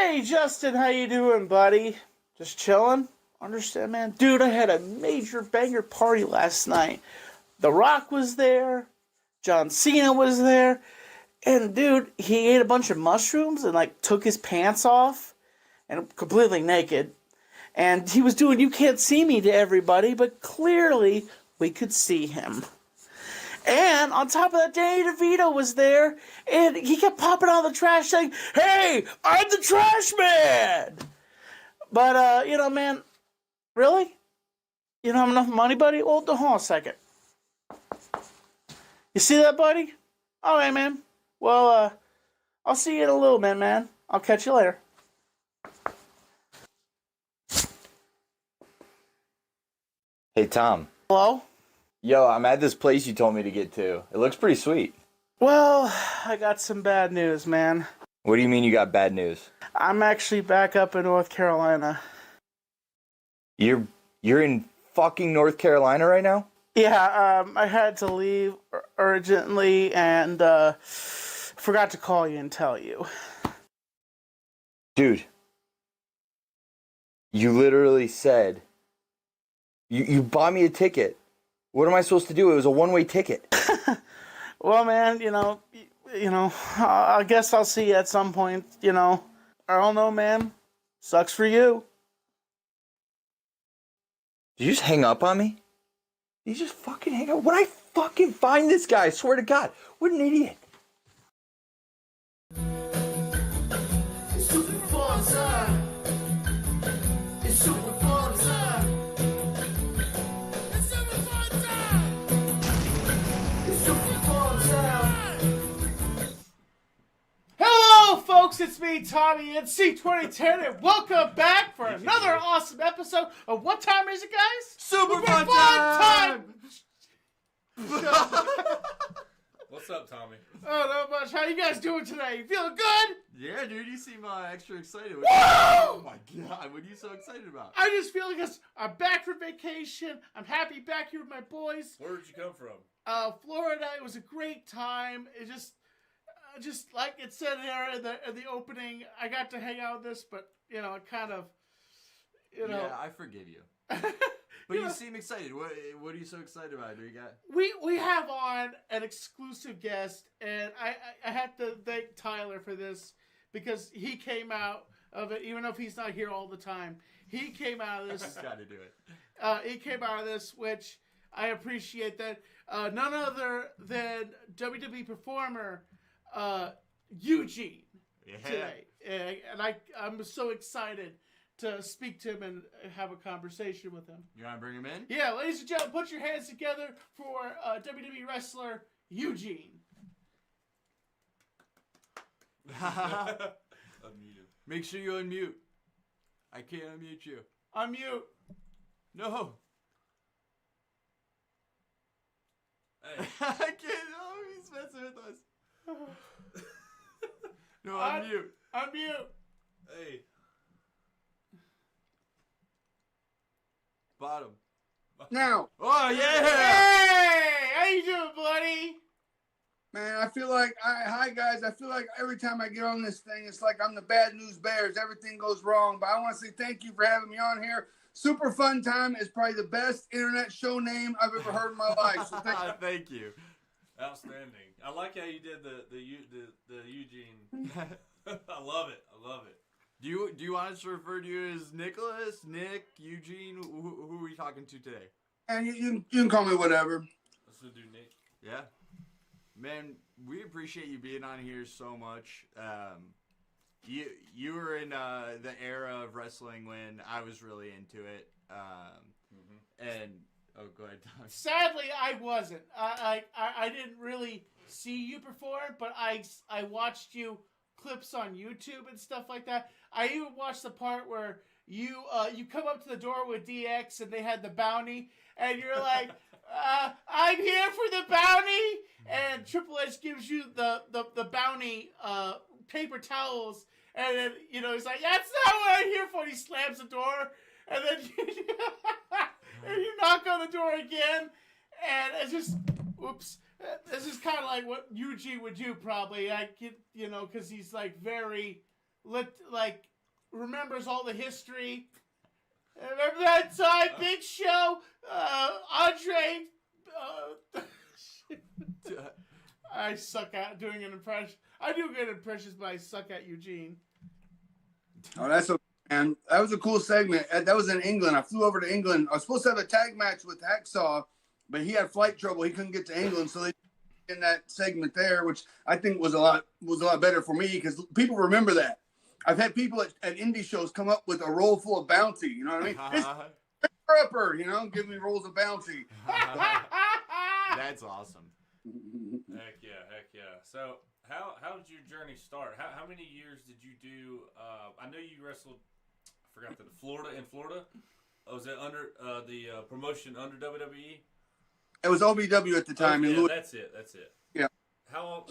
Hey, Justin, how you doing, buddy? Just chilling? Understand, man? Dude, I had a major banger party last night. The Rock was there. John Cena was there. And, dude, he ate a bunch of mushrooms and, took his pants off and completely naked. And he was doing You Can't See Me to everybody, but clearly we could see him. And on top of that, Danny DeVito was there, and he kept popping out of the trash saying, "Hey, I'm the trash man!" But, man, really? You don't have enough money, buddy? Well, hold on a second. You see that, buddy? All right, man. Well, I'll see you in a little bit, man. I'll catch you later. Hey, Tom. Hello? Yo, I'm at this place you told me to get to. It looks pretty sweet. Well, I got some bad news, man. What do you mean you got bad news? I'm actually back up in North Carolina. You're in fucking North Carolina right now? Yeah, I had to leave urgently and forgot to call you and tell you. Dude, you literally said you bought me a ticket. What am I supposed to do? It was a one-way ticket. Well, man, I guess I'll see you at some point, I don't know, man. Sucks for you. Did you just hang up on me? Did you just fucking hang up? When I fucking find this guy, I swear to God, what an idiot. It's super fun time. It's super fun time. It's super fun time. It's super fun time. Hello, folks, it's me, Tommy, NC2010, and welcome back for another awesome episode of What Time Is It, guys? Super fun time. What's up, Tommy? Oh, not much. How you guys doing today? You feeling good? Yeah, dude, you seem extra excited. Woo! Oh my God, what are you so excited about? I just feel like I'm back from vacation. I'm happy back here with my boys. Where did you come from? Florida. It was a great time. It just like it said there in the opening, I got to hang out with this, but it kind of, Yeah, I forgive you. But you seem excited. What are you so excited about? Do you got? We have on an exclusive guest, and I have to thank Tyler for this because he came out of it, even if he's not here all the time. He came out of this. Got to do it. He came out of this, which I appreciate that. None other than WWE performer Eugene today, and I'm so excited to speak to him and have a conversation with him. You want to bring him in? Yeah, ladies and gentlemen, put your hands together for WWE wrestler Eugene. Unmute him. Make sure you unmute. I can't unmute you. Unmute. No. Hey. I can't. Oh, he's messing with us. No, unmute. Unmute. Hey. Bottom. Now, Oh, yeah. Hey, how you doing, buddy? man, I feel like hi guys. I feel like every time I get on this thing, it's like I'm the bad news bears. Everything goes wrong. But I want to say thank you for having me on here. Super Fun Time is probably the best internet show name I've ever heard in my life. So Thank you. Outstanding. I like how you did the Eugene. I love it. I love it. Do you want us to refer to you as Nicholas, Nick, Eugene? Who are we talking to today? and you can call me whatever. Let's do Nick. Yeah. Man, we appreciate you being on here so much. You were in the era of wrestling when I was really into it. And go ahead, Tom. Sadly, I wasn't. I didn't really see you perform, but I watched you clips on YouTube and stuff like that. I even watched the part where you come up to the door with DX and they had the bounty, and you're like, "I'm here for the bounty," and Triple H gives you the bounty paper towels, and then he's like, "That's not what I'm here for." And he slams the door, and then and you knock on the door again, and it's just, oops. This is kind of like what Eugene would do, probably. Because he's like very, remembers all the history. Remember that time, Big Show, Andre. I suck at doing an impression. I do good impressions, but I suck at Eugene. Oh, that's okay, man. That was a cool segment. That was in England. I flew over to England. I was supposed to have a tag match with Hacksaw, but he had flight trouble. He couldn't get to England, so they in that segment there, which I think was a lot better for me because people remember that. I've had people at indie shows come up with a roll full of bounty. You know what I mean? It's upper, you know, give me rolls of bounty. That's awesome. Heck yeah. So how did your journey start? How many years did you do? I know you wrestled. I forgot that in Florida. Was it under the promotion under WWE? It was OVW at the time. Yeah, that's it. Yeah. How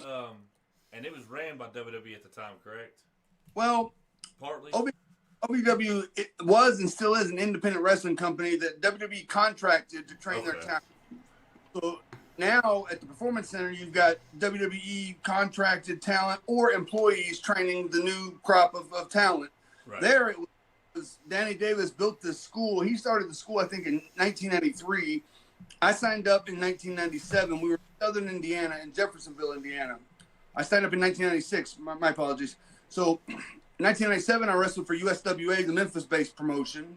and it was ran by WWE at the time, correct? Well, Partly. OVW it was and still is an independent wrestling company that WWE contracted to train their talent. So now at the Performance Center, you've got WWE contracted talent or employees training the new crop of talent. Right. There it was Danny Davis built this school. He started the school, I think, in 1993. I signed up in 1997. We were in Southern Indiana, in Jeffersonville, Indiana. I signed up in 1996. My apologies. So in 1997, I wrestled for USWA, the Memphis-based promotion.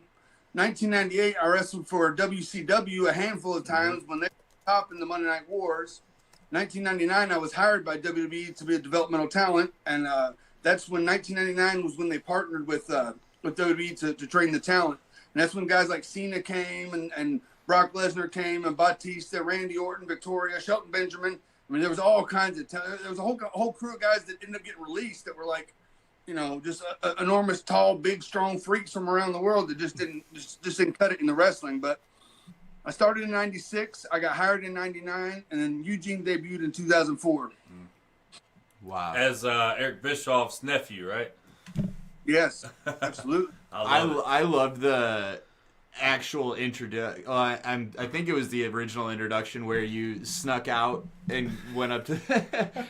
1998, I wrestled for WCW a handful of times when they were top in the Monday Night Wars. 1999, I was hired by WWE to be a developmental talent, and that's when 1999 was when they partnered with WWE to train the talent. And that's when guys like Cena came and Brock Lesnar came and Batista, Randy Orton, Victoria, Shelton Benjamin. I mean, there was all kinds of there was a whole crew of guys that ended up getting released that were like, you know, just enormous, tall, big, strong freaks from around the world that just didn't cut it in the wrestling. But I started in 96, I got hired in 99, and then Eugene debuted in 2004. Wow. As Eric Bischoff's nephew, right? Yes, absolutely. I loved the actual introduction. I think it was the original introduction where you snuck out and went up to.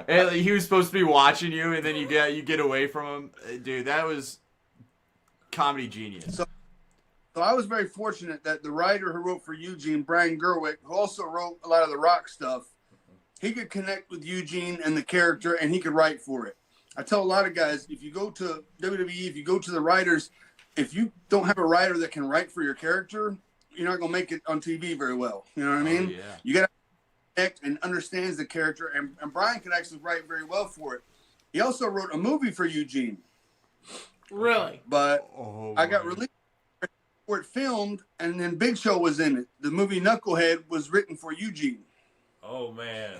And he was supposed to be watching you, and then you get away from him, dude. That was comedy genius. So I was very fortunate that the writer who wrote for Eugene, Brian Gerwick, who also wrote a lot of the Rock stuff, he could connect with Eugene and the character, and he could write for it. I tell a lot of guys, if you go to WWE, if you go to the writers, if you don't have a writer that can write for your character, you're not going to make it on TV very well. You know what I mean? Yeah. You got to connect and understands the character, and Brian could actually write very well for it. He also wrote a movie for Eugene. Really? But I got released where it filmed, and then Big Show was in it. The movie Knucklehead was written for Eugene. Oh, man.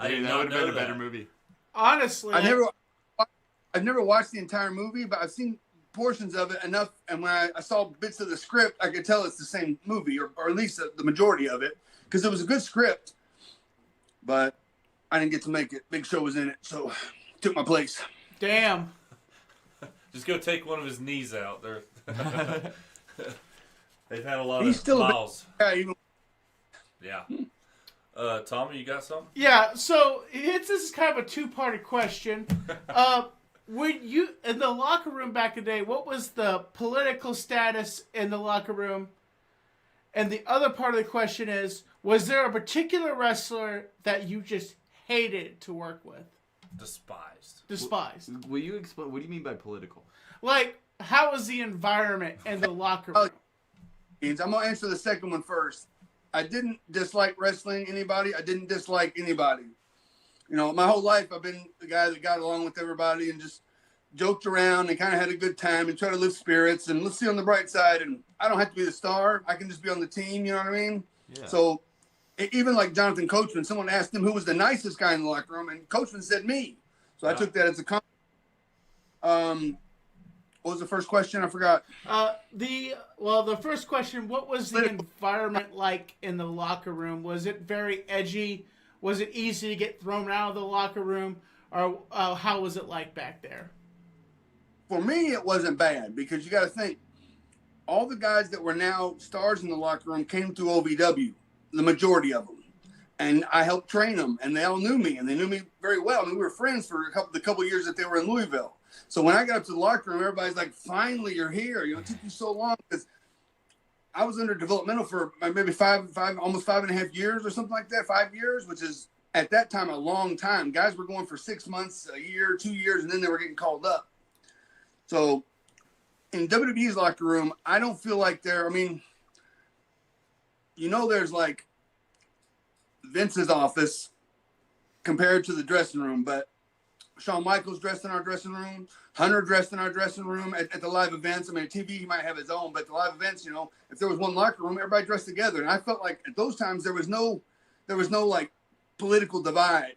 Dude, that would have been a better movie. Honestly, I've never watched the entire movie, but I've seen portions of it enough, and when I saw bits of the script, I could tell it's the same movie, or at least the majority of it, because it was a good script, but I didn't get to make it. Big Show was in it, so took my place. Damn. Just go take one of his knees out. They've had a lot He's of still miles. Yeah. Tommy, you got something? Yeah, so this is kind of a two-parted question. When you in the locker room back in the day, what was the political status in the locker room? And the other part of the question is, was there a particular wrestler that you just hated to work with? Despised. Will you explain? What do you mean by political? Like, how was the environment in the locker room? I'm going to answer the second one first. I didn't dislike wrestling anybody. I didn't dislike anybody. You know, my whole life I've been the guy that got along with everybody and just joked around and kind of had a good time and try to lift spirits and let's see on the bright side. And I don't have to be the star. I can just be on the team. You know what I mean? Yeah. So even like Jonathan Coachman, someone asked him who was the nicest guy in the locker room, and Coachman said me. So I took that as a compliment. What was the first question? I forgot. The first question, what was the environment like in the locker room? Was it very edgy? Was it easy to get thrown out of the locker room? Or how was it like back there? For me, it wasn't bad because you got to think, all the guys that were now stars in the locker room came through OVW, the majority of them. and I helped train them, and they all knew me, and they knew me very well. And we were friends for the couple years that they were in Louisville. So when I got up to the locker room, everybody's like, "Finally, you're here." You know, it took you so long because I was under developmental for maybe almost 5.5 years or something like that. 5 years, which is at that time a long time. Guys were going for 6 months, a year, 2 years, and then they were getting called up. So in WWE's locker room, I don't feel like they're. I mean, there's like Vince's office compared to the dressing room, but Shawn Michaels dressed in our dressing room, Hunter dressed in our dressing room at the live events. I mean, TV, he might have his own, but the live events, if there was one locker room, everybody dressed together. And I felt like at those times there was no like political divide.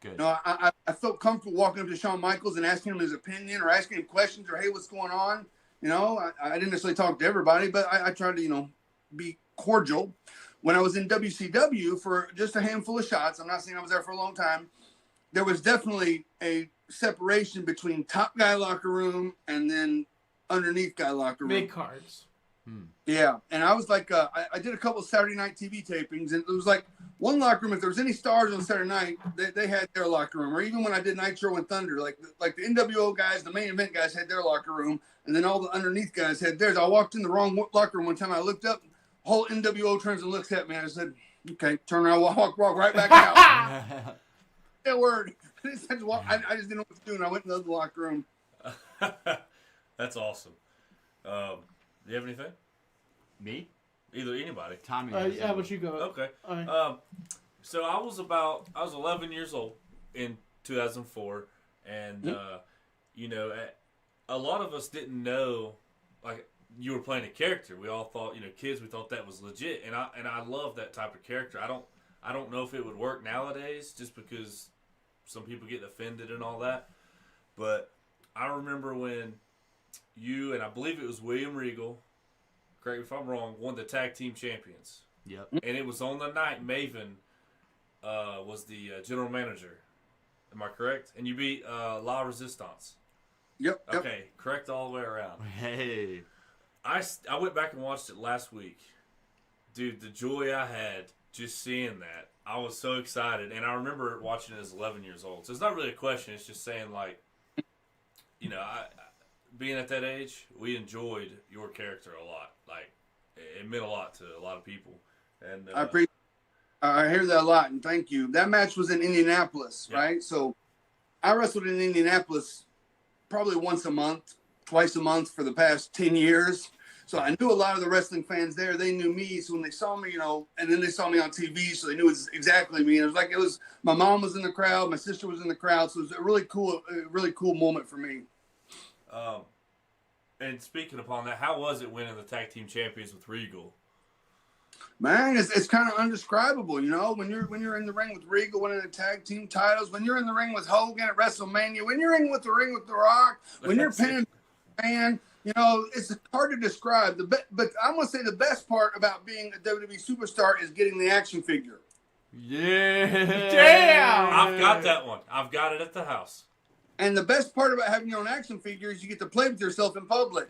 Good. I felt comfortable walking up to Shawn Michaels and asking him his opinion or asking him questions or, hey, what's going on? I didn't necessarily talk to everybody, but I tried to, be cordial. When I was in WCW for just a handful of shots, I'm not saying I was there for a long time, there was definitely a separation between top guy locker room and then underneath guy locker room. Mid cards. Yeah, and I was like, I did a couple of Saturday night TV tapings, and it was like one locker room. If there was any stars on Saturday night, they had their locker room. Or even when I did Nitro and Thunder, like the NWO guys, the main event guys had their locker room, and then all the underneath guys had theirs. I walked in the wrong locker room one time. I looked up, whole NWO turns and looks at me. I said, "Okay, turn around, walk right back out." That word. I just didn't know what to do, and I went in the other locker room. That's awesome. Do you have anything? Me? Either anybody. Tommy. How about you go? Okay. Right. So I was 11 years old in 2004, and a lot of us didn't know, like, you were playing a character. We all thought, kids, we thought that was legit, and I love that type of character. I don't know if it would work nowadays, just because some people get offended and all that. But I remember when you, and I believe it was William Regal, correct me if I'm wrong, won the tag team champions. Yep. And it was on the night Maven was the general manager. Am I correct? And you beat La Resistance. Yep. Okay, correct all the way around. Hey. I went back and watched it last week. Dude, the joy I had just seeing that. I was so excited. And I remember watching it as 11 years old. So it's not really a question. It's just saying, like, being at that age, we enjoyed your character a lot. Like, it meant a lot to a lot of people. And I hear that a lot, and thank you. That match was in Indianapolis, right? So I wrestled in Indianapolis probably once a month, twice a month for the past 10 years. So I knew a lot of the wrestling fans there. They knew me. So when they saw me, and then they saw me on TV, so they knew it was exactly me. And it was my mom was in the crowd, my sister was in the crowd. So it was a really cool moment for me. And speaking upon that, how was it winning the tag team champions with Regal? Man, it's kind of indescribable, when you're in the ring with Regal winning the tag team titles, when you're in the ring with Hogan at WrestleMania, when you're in the ring with The Rock, when you're pinning fan, it's hard to describe. But I'm gonna say the best part about being a WWE superstar is getting the action figure. Yeah. Damn! I've got that one. I've got it at the house. And the best part about having your own action figure is you get to play with yourself in public.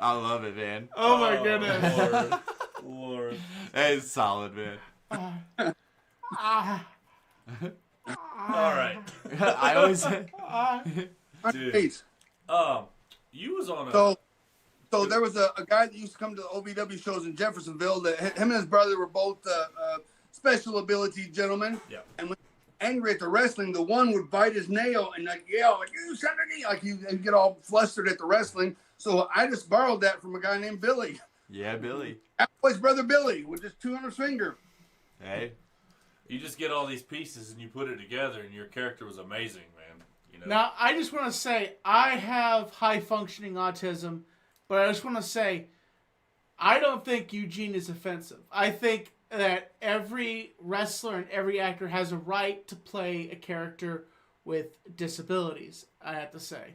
I love it, man. Oh my goodness. Lord. It's solid, man. All right. I always Dude. You was on a... So there was a guy that used to come to the OVW shows in Jeffersonville. That him and his brother were both special ability gentlemen. Yeah. And when angry at the wrestling, the one would bite his nail and yell like "You son of a," like he'd get all flustered at the wrestling. So I just borrowed that from a guy named Billy. Yeah, Billy. His brother Billy with just 2 on his finger. Hey. You just get all these pieces and you put it together, and your character was amazing, man. Now, I just want to say, I have high-functioning autism, but I just want to say, I don't think Eugene is offensive. I think that every wrestler and every actor has a right to play a character with disabilities, I have to say.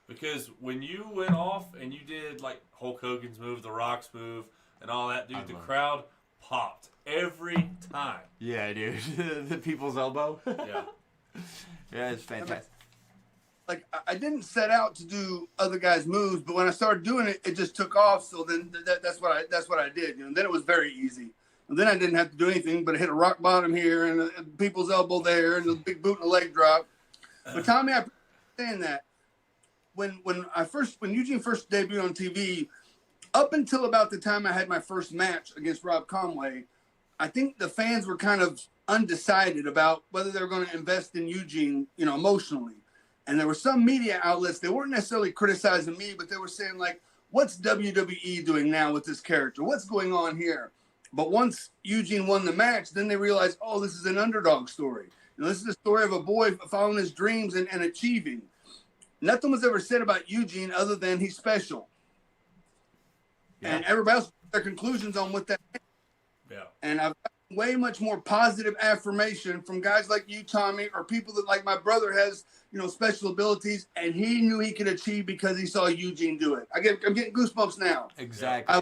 Because when you went off and you did, like, Hulk Hogan's move, The Rock's move, and all that, dude, the crowd popped every time. Yeah, dude. The people's elbow. Yeah. Yeah, it's fantastic. Like, I didn't set out to do other guys' moves, but when I started doing it, it just took off. So then that's what I did. And then it was very easy. And then I didn't have to do anything but hit a rock bottom here and a people's elbow there and a big boot and a leg drop. But Tommy, I understand that when Eugene first debuted on TV, up until about the time I had my first match against Rob Conway, I think the fans were kind of undecided about whether they were going to invest in Eugene, emotionally. And there were some media outlets, they weren't necessarily criticizing me, but they were saying, like, what's WWE doing now with this character? What's going on here? But once Eugene won the match, then they realized, oh, this is an underdog story. This is the story of a boy following his dreams and achieving. Nothing was ever said about Eugene other than he's special. Yeah. And everybody else their conclusions on what that is. Yeah. And I've gotten way much more positive affirmation from guys like you, Tommy, or people that, like my brother has, special abilities, and he knew he could achieve because he saw Eugene do it. I'm getting goosebumps now. Exactly.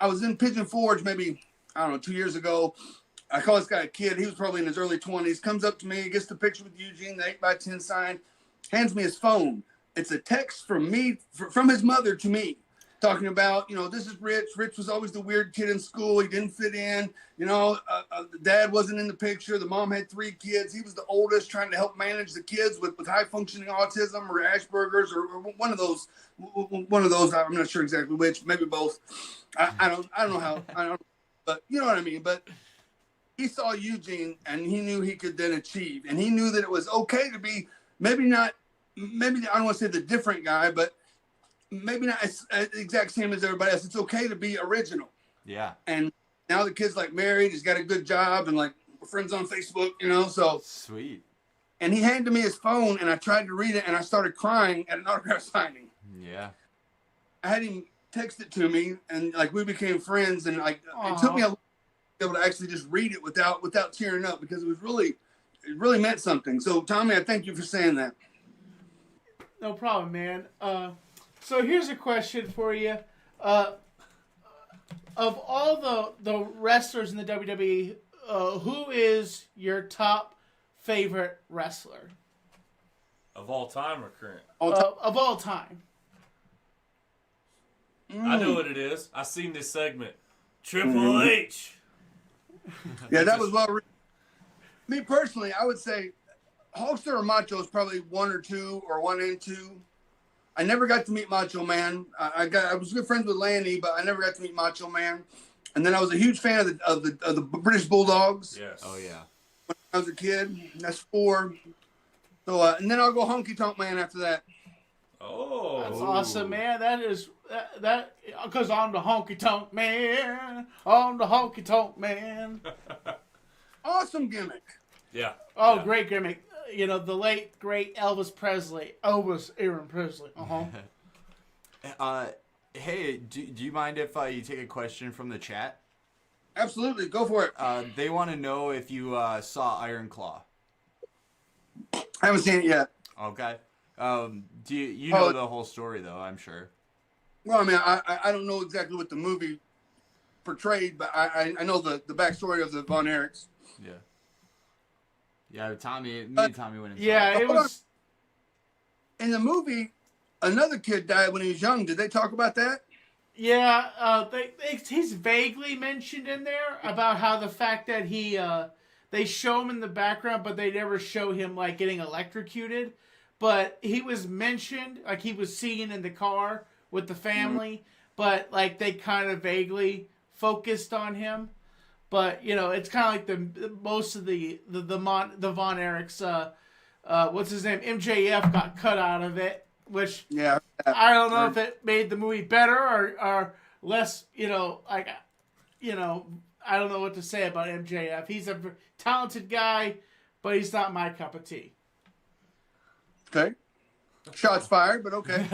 I was in Pigeon Forge maybe, 2 years ago. I call this guy a kid. He was probably in his early 20s. Comes up to me, gets the picture with Eugene, the 8x10 sign, hands me his phone. It's a text from me, from his mother to me, talking about, this is Rich. Rich was always the weird kid in school. He didn't fit in. The dad wasn't in the picture. The mom had 3 kids. He was the oldest, trying to help manage the kids with high-functioning autism or Asperger's or one of those. I'm not sure exactly which. Maybe both. I don't know how. But you know what I mean. But he saw Eugene, and he knew he could then achieve. And he knew that it was okay to be maybe I don't want to say the different guy, but maybe not as exact same as everybody else. It's okay to be original. Yeah. And now the kid's like married. He's got a good job and like we're friends on Facebook, so. Sweet. And he handed me his phone and I tried to read it and I started crying at an autograph signing. Yeah. I had him text it to me and like we became friends and like it took me a while to be able to actually just read it without tearing up because it really meant something. So Tommy, I thank you for saying that. No problem, man. So here's a question for you. Of all the wrestlers in the WWE, who is your top favorite wrestler? Of all time or current? Of all time. I know what it is. I seen this segment. Triple H. Yeah, that was well written. Me personally, I would say Hulkster or Macho is probably 1 or 2 or 1 and 2. I never got to meet Macho Man. I was good friends with Lanny, but I never got to meet Macho Man. And then I was a huge fan of the British Bulldogs. Yes. Oh yeah. When I was a kid. That's 4. So and then I'll go Honky Tonk Man after that. Oh. That's awesome, man. That is that because I'm the honky tonk man. I'm the honky tonk man. Awesome gimmick. Yeah. Oh, yeah. great gimmick. The late great Elvis Presley. Aaron Presley. Hey, do you mind if you take a question from the chat? Absolutely, go for it. They want to know if you saw Iron Claw. I haven't seen it yet. Okay. Do you know the whole story though? I'm sure. Well, I mean, I don't know exactly what the movie portrayed, but I know the backstory of the Von Erichs. Yeah. Yeah, me and Tommy went and saw Yeah, it was. In the movie, another kid died when he was young. Did they talk about that? Yeah, he's vaguely mentioned in there about how the fact that they show him in the background, but they never show him like getting electrocuted. But he was mentioned, like he was seen in the car with the family, but like they kind of vaguely focused on him. But it's kind of like most of the Von Erichs. What's his name? MJF got cut out of it, which I don't know if it made the movie better or less. I don't know what to say about MJF. He's a talented guy, but he's not my cup of tea. Okay. Shots fired, but okay.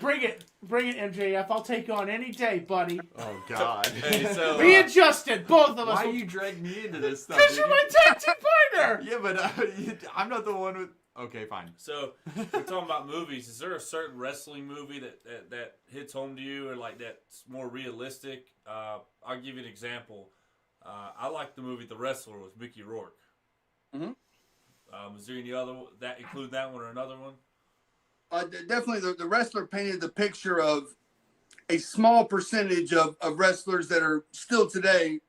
Bring it, MJF. I'll take you on any day, buddy. Oh God. Hey, so, Readjusted, both of us. Why you drag me into this stuff? Because you're my tag team partner. Yeah, but I'm not the one with. Okay, fine. So we're talking about movies. Is there a certain wrestling movie that hits home to you, or like that's more realistic? I'll give you an example. I like the movie The Wrestler with Mickey Rourke. Mm-hmm. Is there any other that include that one or another one? Definitely, the Wrestler painted the picture of a small percentage of wrestlers that are still today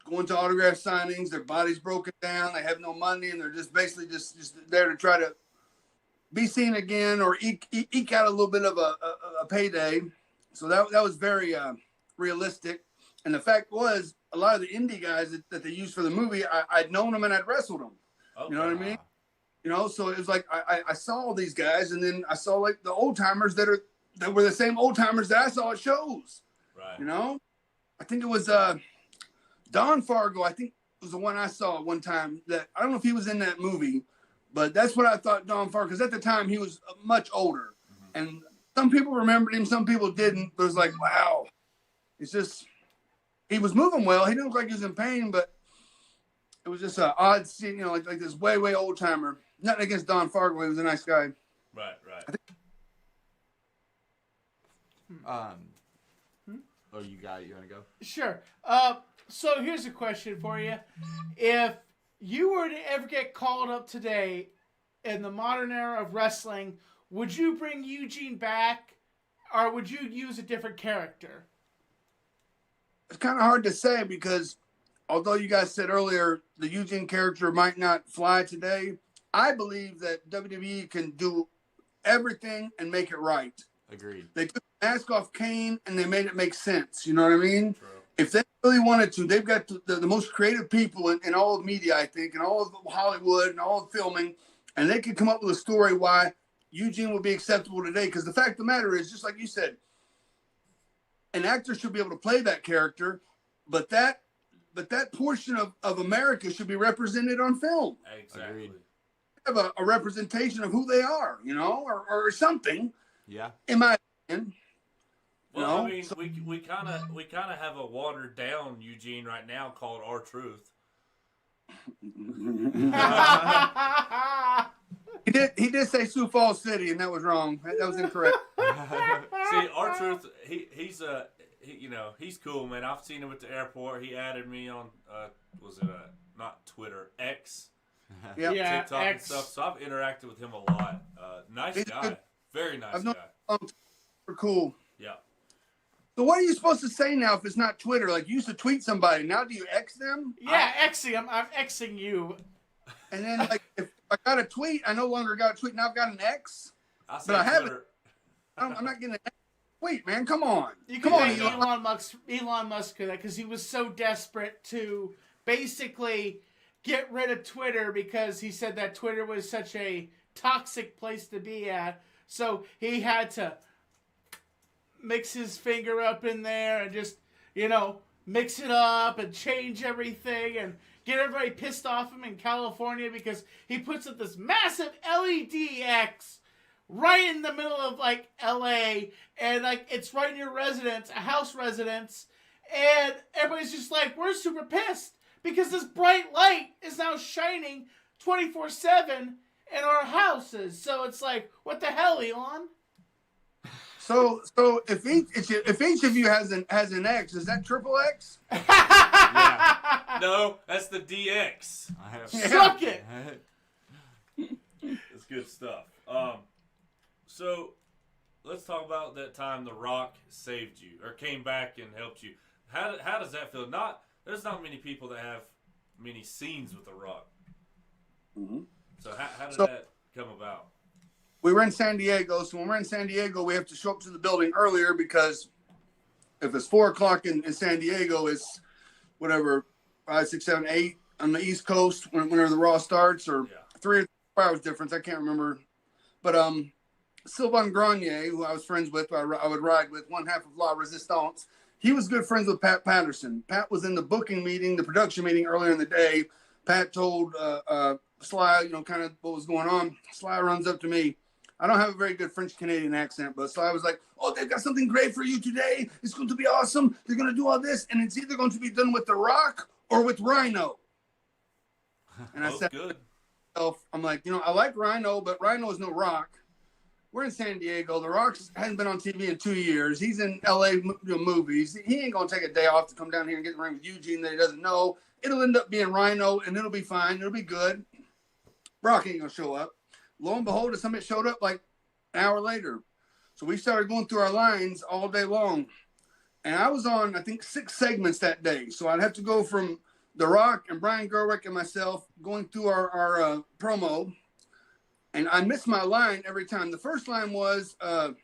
going to autograph signings. Their body's broken down. They have no money, and they're just basically just there to try to be seen again or eke out a little bit of a payday. So that was very realistic. And the fact was, a lot of the indie guys that they used for the movie, I'd known them and I'd wrestled them. Okay. You know what I mean? You know, so it was like I saw all these guys, and then I saw like the old timers that were the same old timers that I saw at shows. Right. You know, I think it was Don Fargo. I think was the one I saw at one time. That I don't know if he was in that movie, but that's what I thought Don Fargo. Because at the time he was much older, and some people remembered him, some people didn't. But it was like, wow, it's just he was moving well. He didn't look like he was in pain, but it was just an odd scene. You know, like this way old timer. Nothing against Don Fargo. He was a nice guy. Right. Oh, you got it. You want to go? Sure. So here's a question for you. If you were to ever get called up today in the modern era of wrestling, would you bring Eugene back, or would you use a different character? It's kind of hard to say because although you guys said earlier the Eugene character might not fly today, I believe that WWE can do everything and make it right. Agreed. They took the mask off Kane and they made it make sense. You know what I mean? True. If they really wanted to, they've got the most creative people in all of media, I think, and all of Hollywood and all of filming, and they could come up with a story why Eugene would be acceptable today. Because the fact of the matter is, just like you said, an actor should be able to play that character, but that portion of America should be represented on film. Exactly. Have a representation of who they are, you know, or something. Yeah. In my opinion. Well, I mean, so, we kind of have a watered down Eugene right now called R-Truth. He did say Sioux Falls City, and that was wrong. That was incorrect. See, R-Truth, he's cool, man. I've seen him at the airport. He added me on not Twitter, X. Yeah, TikTok X. and stuff. So I've interacted with him a lot. Nice guy. Good. Very nice guy. Super cool. Yeah. So what are you supposed to say now if it's not Twitter? Like, you used to tweet somebody. Now do you X them? Yeah, Xing them. I'm Xing you. And then, like, if I got a tweet, I no longer got a tweet. Now I've got an X. But I haven't. I'm not getting an tweet, man. Come on. You can thank Elon Musk for that, because he was so desperate to basically get rid of Twitter because he said that Twitter was such a toxic place to be at. So he had to mix his finger up in there and just, mix it up and change everything and get everybody pissed off him in California because he puts up this massive LED X right in the middle of, like, LA, and, like, it's right in your residence, a house residence, and everybody's just like, we're super pissed because this bright light is now shining 24/7 in our houses. So it's like, what the hell, Elon? So if each of you has an X, is that triple X? Yeah. No, that's the DX. Suck it. It's good stuff. So let's talk about that time The Rock saved you or came back and helped you. How does that feel? There's not many people that have many scenes with The Rock. Mm-hmm. So how did that come about? We were in San Diego, so when we're in San Diego, we have to show up to the building earlier because if it's 4:00 in San Diego, it's whatever 5, 6, 7, 8 on the East Coast whenever the Raw starts, or 3 or 4 hours difference. I can't remember, but Sylvain Grenier, who I was friends with, I would ride with, one half of La Resistance. He was good friends with Pat Patterson. Pat was in the booking meeting, the production meeting earlier in the day. Pat told Sly, kind of what was going on. Sly runs up to me. I don't have a very good French-Canadian accent, but Sly was like, oh, they've got something great for you today. It's going to be awesome. They're going to do all this, and it's either going to be done with The Rock or with Rhino. And I said, good. I'm like, I like Rhino, but Rhino is no Rock. We're in San Diego. The Rock hasn't been on TV in 2 years. He's in L.A. movies. He ain't going to take a day off to come down here and get in the ring with Eugene that he doesn't know. It'll end up being Rhino, and it'll be fine. It'll be good. Rock ain't going to show up. Lo and behold, somebody showed up like an hour later. So we started going through our lines all day long. And I was on, I think, 6 segments that day. So I'd have to go from The Rock and Brian Gerwick and myself going through our promo. And I missed my line every time. The first line was to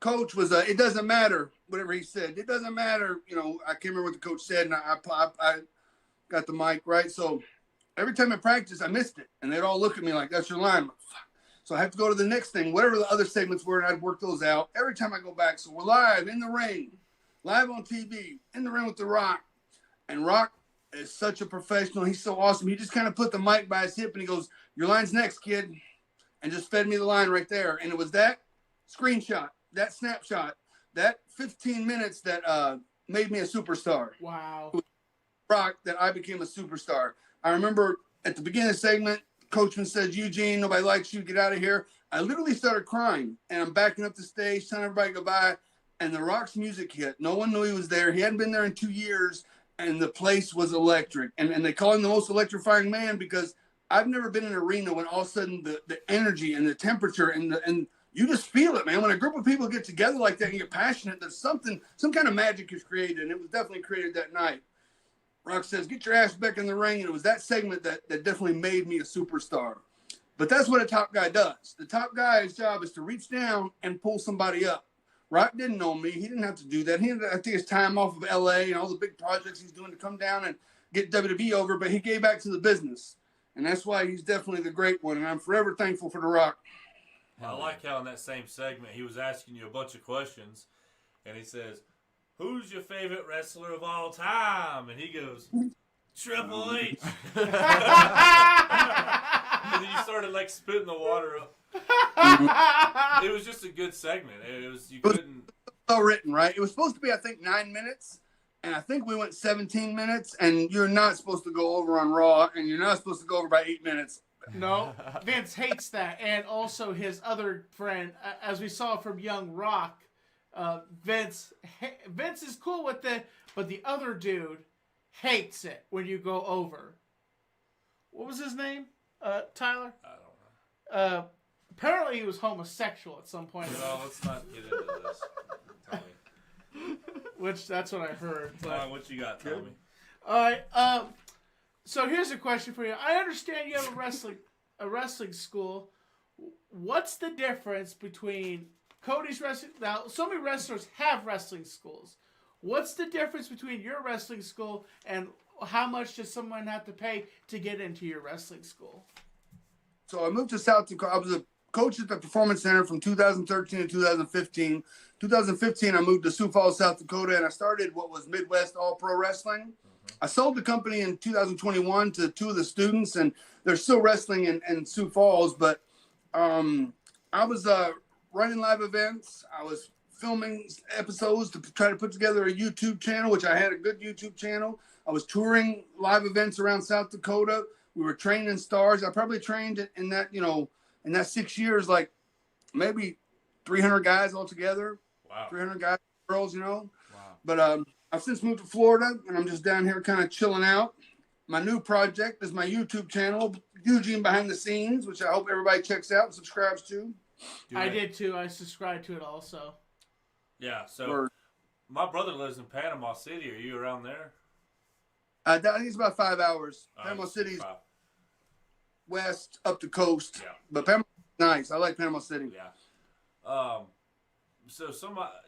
Coach was, it doesn't matter, whatever he said. It doesn't matter. You know, I can't remember what the coach said. And I got the mic, right? So every time I practiced, I missed it. And they'd all look at me like, that's your line. So I have to go to the next thing, whatever the other segments were, and I'd work those out every time I go back. So we're live in the ring, live on TV, in the ring with The Rock. And Rock is such a professional. He's so awesome. He just kind of put the mic by his hip and he goes, your line's next, kid. And just fed me the line right there. And it was that screenshot, that snapshot, that 15 minutes that made me a superstar. Wow. Rock, that I became a superstar. I remember at the beginning of the segment, Coachman says, Eugene, nobody likes you, get out of here. I literally started crying, and I'm backing up the stage, telling everybody goodbye, and The Rock's music hit. No one knew he was there. He hadn't been there in 2 years, and the place was electric. And they call him the most electrifying man because I've never been in an arena when all of a sudden the energy and the temperature and you just feel it, man. When a group of people get together like that and get passionate, there's some kind of magic is created, and it was definitely created that night. Rock says, get your ass back in the ring. And it was that segment that definitely made me a superstar. But that's what a top guy does. The top guy's job is to reach down and pull somebody up. Rock didn't know me. He didn't have to do that. He had to take his time off of LA and all the big projects he's doing to come down and get WWE over, but he gave back to the business. And that's why he's definitely the great one. And I'm forever thankful for The Rock. I like how in that same segment he was asking you a bunch of questions, and he says, who's your favorite wrestler of all time? And he goes, Triple H. And then you started like spitting the water up. It was just a good segment. It was you couldn't. Well written, right? It was supposed to be, I think, 9 minutes, and I think we went 17 minutes. And you're not supposed to go over on Raw, and you're not supposed to go over by 8 minutes. No, Vince hates that, and also his other friend, as we saw from Young Rock. Vince is cool with it, but the other dude hates it when you go over. What was his name? Tyler? I don't know. Apparently he was homosexual at some point. No, let's not get into this, Tommy. Which, that's what I heard. But... what you got, Tommy? Alright, so here's a question for you. I understand you have a wrestling school. What's the difference between Cody's wrestling? Now, so many wrestlers have wrestling schools. What's the difference between your wrestling school and how much does someone have to pay to get into your wrestling school? So I moved to South Dakota. I was a coach at the Performance Center from 2013 to 2015. 2015, I moved to Sioux Falls, South Dakota, and I started what was Midwest All Pro Wrestling. I sold the company in 2021 to 2 of the students, and they're still wrestling in Sioux Falls. But I was running live events. I was filming episodes to try to put together a YouTube channel, which I had a good YouTube channel. I was touring live events around South Dakota. We were training stars. I probably trained in that, in that 6 years, like maybe 300 guys altogether. Wow. 300 guys, girls, Wow. But I've since moved to Florida, and I'm just down here kind of chilling out. My new project is my YouTube channel, Eugene Behind the Scenes, which I hope everybody checks out and subscribes to. I did too. I subscribed to it also. Yeah, so my brother lives in Panama City. Are you around there? I think it's about 5 hours. Panama It's City's 5. west up the coast. Yeah. But Panama's nice. I like Panama City. Yeah. So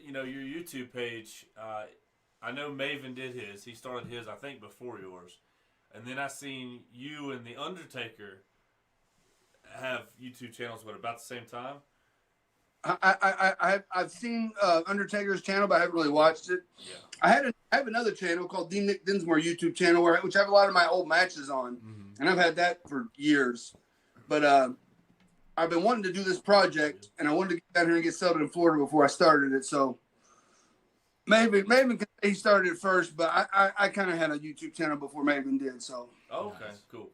your YouTube page, I know Maven did his. He started his, I think, before yours. And then I seen you and The Undertaker have YouTube channels, about the same time? I've seen Undertaker's channel, but I haven't really watched it. Yeah. I have another channel called David Dinsmore YouTube channel, which I have a lot of my old matches on, and I've had that for years. But I've been wanting to do this project, and I wanted to get down here and get settled in Florida before I started it. So maybe he started it first, but I kind of had a YouTube channel before Maven did. So Okay, Nice. cool.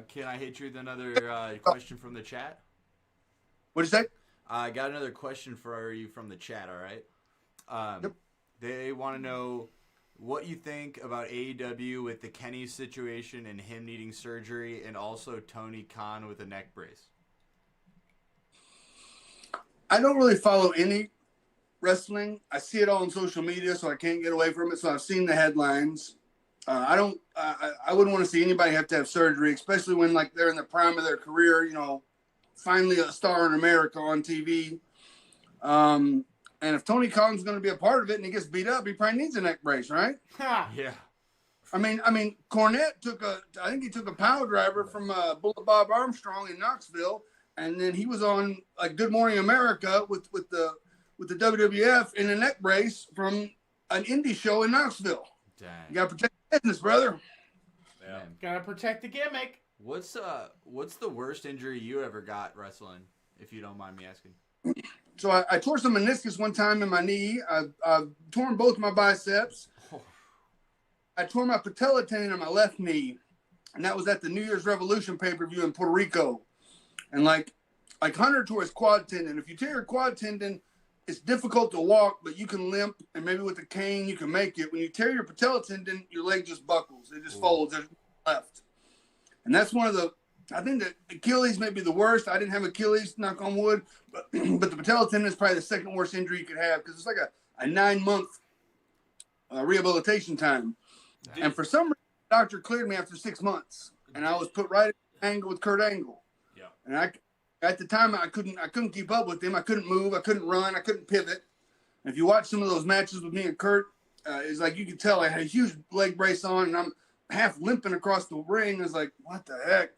Can I hit you with another question from the chat? what'd you say? I got another question for you from the chat, all right? Yep. They want to know what you think about AEW with the Kenny situation and him needing surgery, and also Tony Khan with a neck brace. I don't really follow any wrestling. I see it all on social media, so I can't get away from it. So I've seen the headlines. I don't. I wouldn't want to see anybody have to have surgery, especially when like they're in the prime of their career. You know, finally a star in America on TV. And if Tony Khan's going to be a part of it and he gets beat up, he probably needs a neck brace, right? Yeah. I mean, Cornette I think he took a power driver from Bullet Bob Armstrong in Knoxville, and then he was on like Good Morning America with the WWF in a neck brace from an indie show in Knoxville. Dang. You got to protect the business, brother. Yeah. Gotta protect the gimmick. What's the worst injury you ever got wrestling, if you don't mind me asking? So I tore some meniscus one time in my knee. I've torn both my biceps. I tore my patella tendon in my left knee, and that was at the New Year's Revolution pay-per-view in Puerto Rico. And like Hunter tore his quad tendon. If you tear your quad tendon, it's difficult to walk, but you can limp, and maybe with a cane you can make it. When you tear your patella tendon, your leg just buckles. It just folds. There's left. And that's one of the, I think that Achilles may be the worst. I didn't have Achilles, knock on wood, but the patella tendon is probably the second worst injury you could have because it's like a 9-month rehabilitation time. And for some reason, the doctor cleared me after 6 months, and I was put right at the angle with Kurt Angle. Yeah. And at the time, I couldn't keep up with him. I couldn't move. I couldn't run. I couldn't pivot. And if you watch some of those matches with me and Kurt, it's like you could tell I had a huge leg brace on, and I'm half limping across the ring. It's like, what the heck?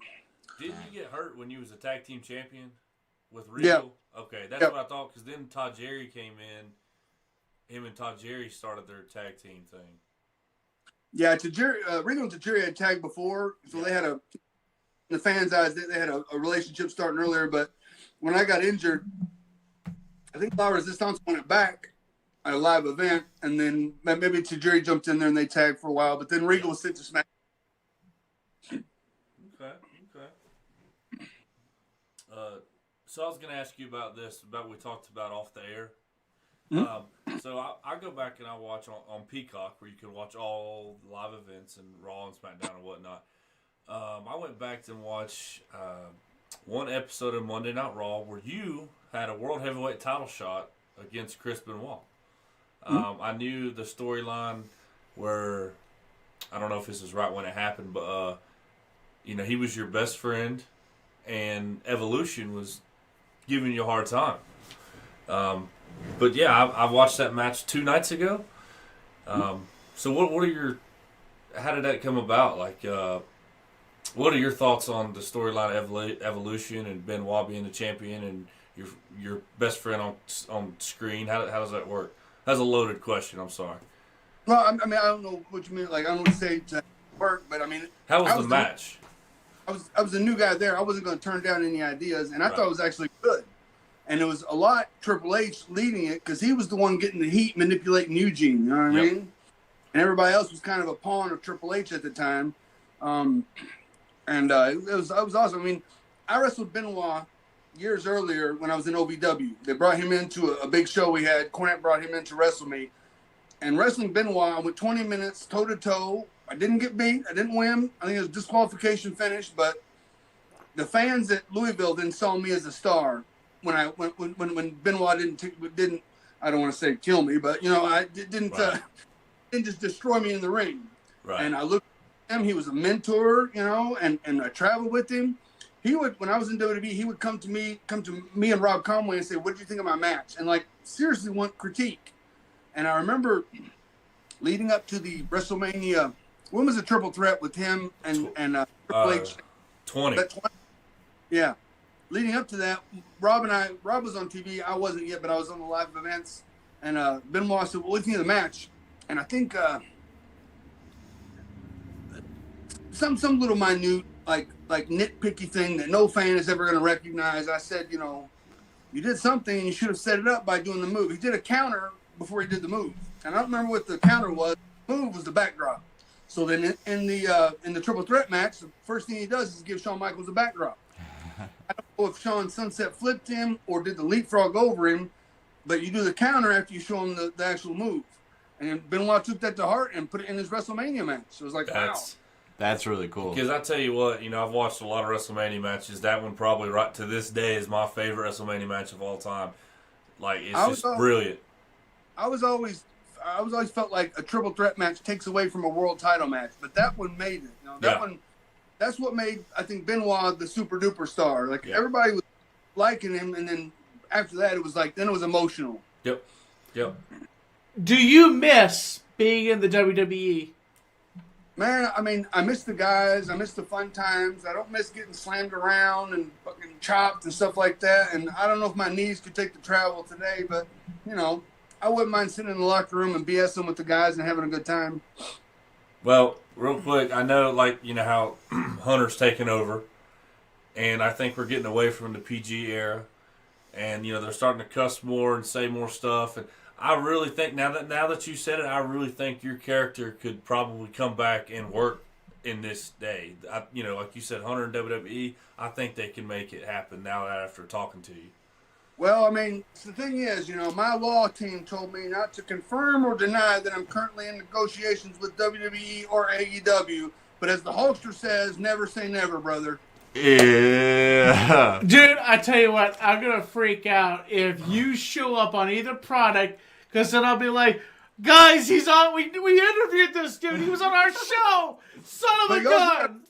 Didn't you get hurt when you was a tag team champion with Regal? Yeah. Okay, that's what I thought. Because then Todd Jerry came in. Him and Todd Jerry started their tag team thing. Yeah, Regal and Tajiri had tagged before, so they had in the fans' eyes, they had a relationship starting earlier. But when I got injured, I think La Resistance won it back at a live event, and then maybe Tajiri jumped in there and they tagged for a while. But then Regal was sent to Smack. Okay. So I was going to ask you about what we talked about off the air. Mm-hmm. So I go back and I watch on Peacock, where you can watch all the live events and Raw and SmackDown and whatnot. I went back and watched one episode of Monday Night Raw where you had a World Heavyweight title shot against Chris Benoit. I knew the storyline where, I don't know if this is right when it happened, but he was your best friend, and Evolution was giving you a hard time. But yeah, I watched that match 2 nights ago. So how did that come about? Like, what are your thoughts on the storyline of Evolution and Benoit being the champion and your best friend on screen? How does that work? That's a loaded question. I'm sorry. Well, I mean, I don't know what you mean. Like, I don't want to say to work, but I mean, how was the match? I was a new guy there. I wasn't going to turn down any ideas, and I thought it was actually good. And it was a lot Triple H leading it because he was the one getting the heat, manipulating Eugene. You know what I mean? And everybody else was kind of a pawn of Triple H at the time. It was awesome. I mean, I wrestled Benoit years earlier when I was in OVW. They brought him into a big show we had. Cornette brought him in to wrestle me. And wrestling Benoit, I went 20 minutes toe-to-toe. I didn't get beat. I didn't win. I think it was disqualification finish. But the fans at Louisville then saw me as a star. When Benoit didn't I don't want to say kill me, but didn't just destroy me in the ring. Right. And I looked at him. He was a mentor, and I traveled with him. He would, when I was in WWE, he would come to me and Rob Conway and say, "What did you think of my match?" And seriously want critique. And I remember leading up to the WrestleMania. When was the triple threat with him and Triple H? 20. Yeah. Leading up to that, Rob was on TV. I wasn't yet, but I was on the live events. And Benoit said, "Well, what do you think of the match?" And I think some little minute, like nitpicky thing that no fan is ever going to recognize. I said, you did something and you should have set it up by doing the move. He did a counter before he did the move. And I don't remember what the counter was. The move was the backdrop. So then in the triple threat match, the first thing he does is give Shawn Michaels a backdrop. I don't know if Shawn sunset flipped him or did the leapfrog over him, but you do the counter after you show him the actual move. And Benoit took that to heart and put it in his WrestleMania match. So it was like, wow. That's really cool. Because I tell you what, I've watched a lot of WrestleMania matches. That one probably right to this day is my favorite WrestleMania match of all time. Like it's I was just brilliant. I was always felt like a triple threat match takes away from a world title match, but that one made it. You know, that Yeah. one, that's what made I think Benoit the super duper star. Like Yeah. everybody was liking him, and then after that, it was like then it was emotional. Yep. Do you miss being in the WWE? Man, I mean, I miss the guys. I miss the fun times. I don't miss getting slammed around and fucking chopped and stuff like that. And I don't know if my knees could take the travel today, but, you know, I wouldn't mind sitting in the locker room and BSing with the guys and having a good time. Well, real quick, I know, like, you know how Hunter's taking over, and I think we're getting away from the PG era, and, you know, they're starting to cuss more and say more stuff, and I really think, now that you said it, I really think your character could probably come back and work in this day. You know, like you said, Hunter and WWE, I think they can make it happen now after talking to you. Well, I mean, the thing is, you know, my law team told me not to confirm or deny that I'm currently in negotiations with WWE or AEW. But as the Hulkster says, never say never, brother. Yeah. Dude, I tell you what, I'm going to freak out if you show up on either product, because then I'll be like, guys, he's on, we interviewed this dude, he was on our show, son of a gun.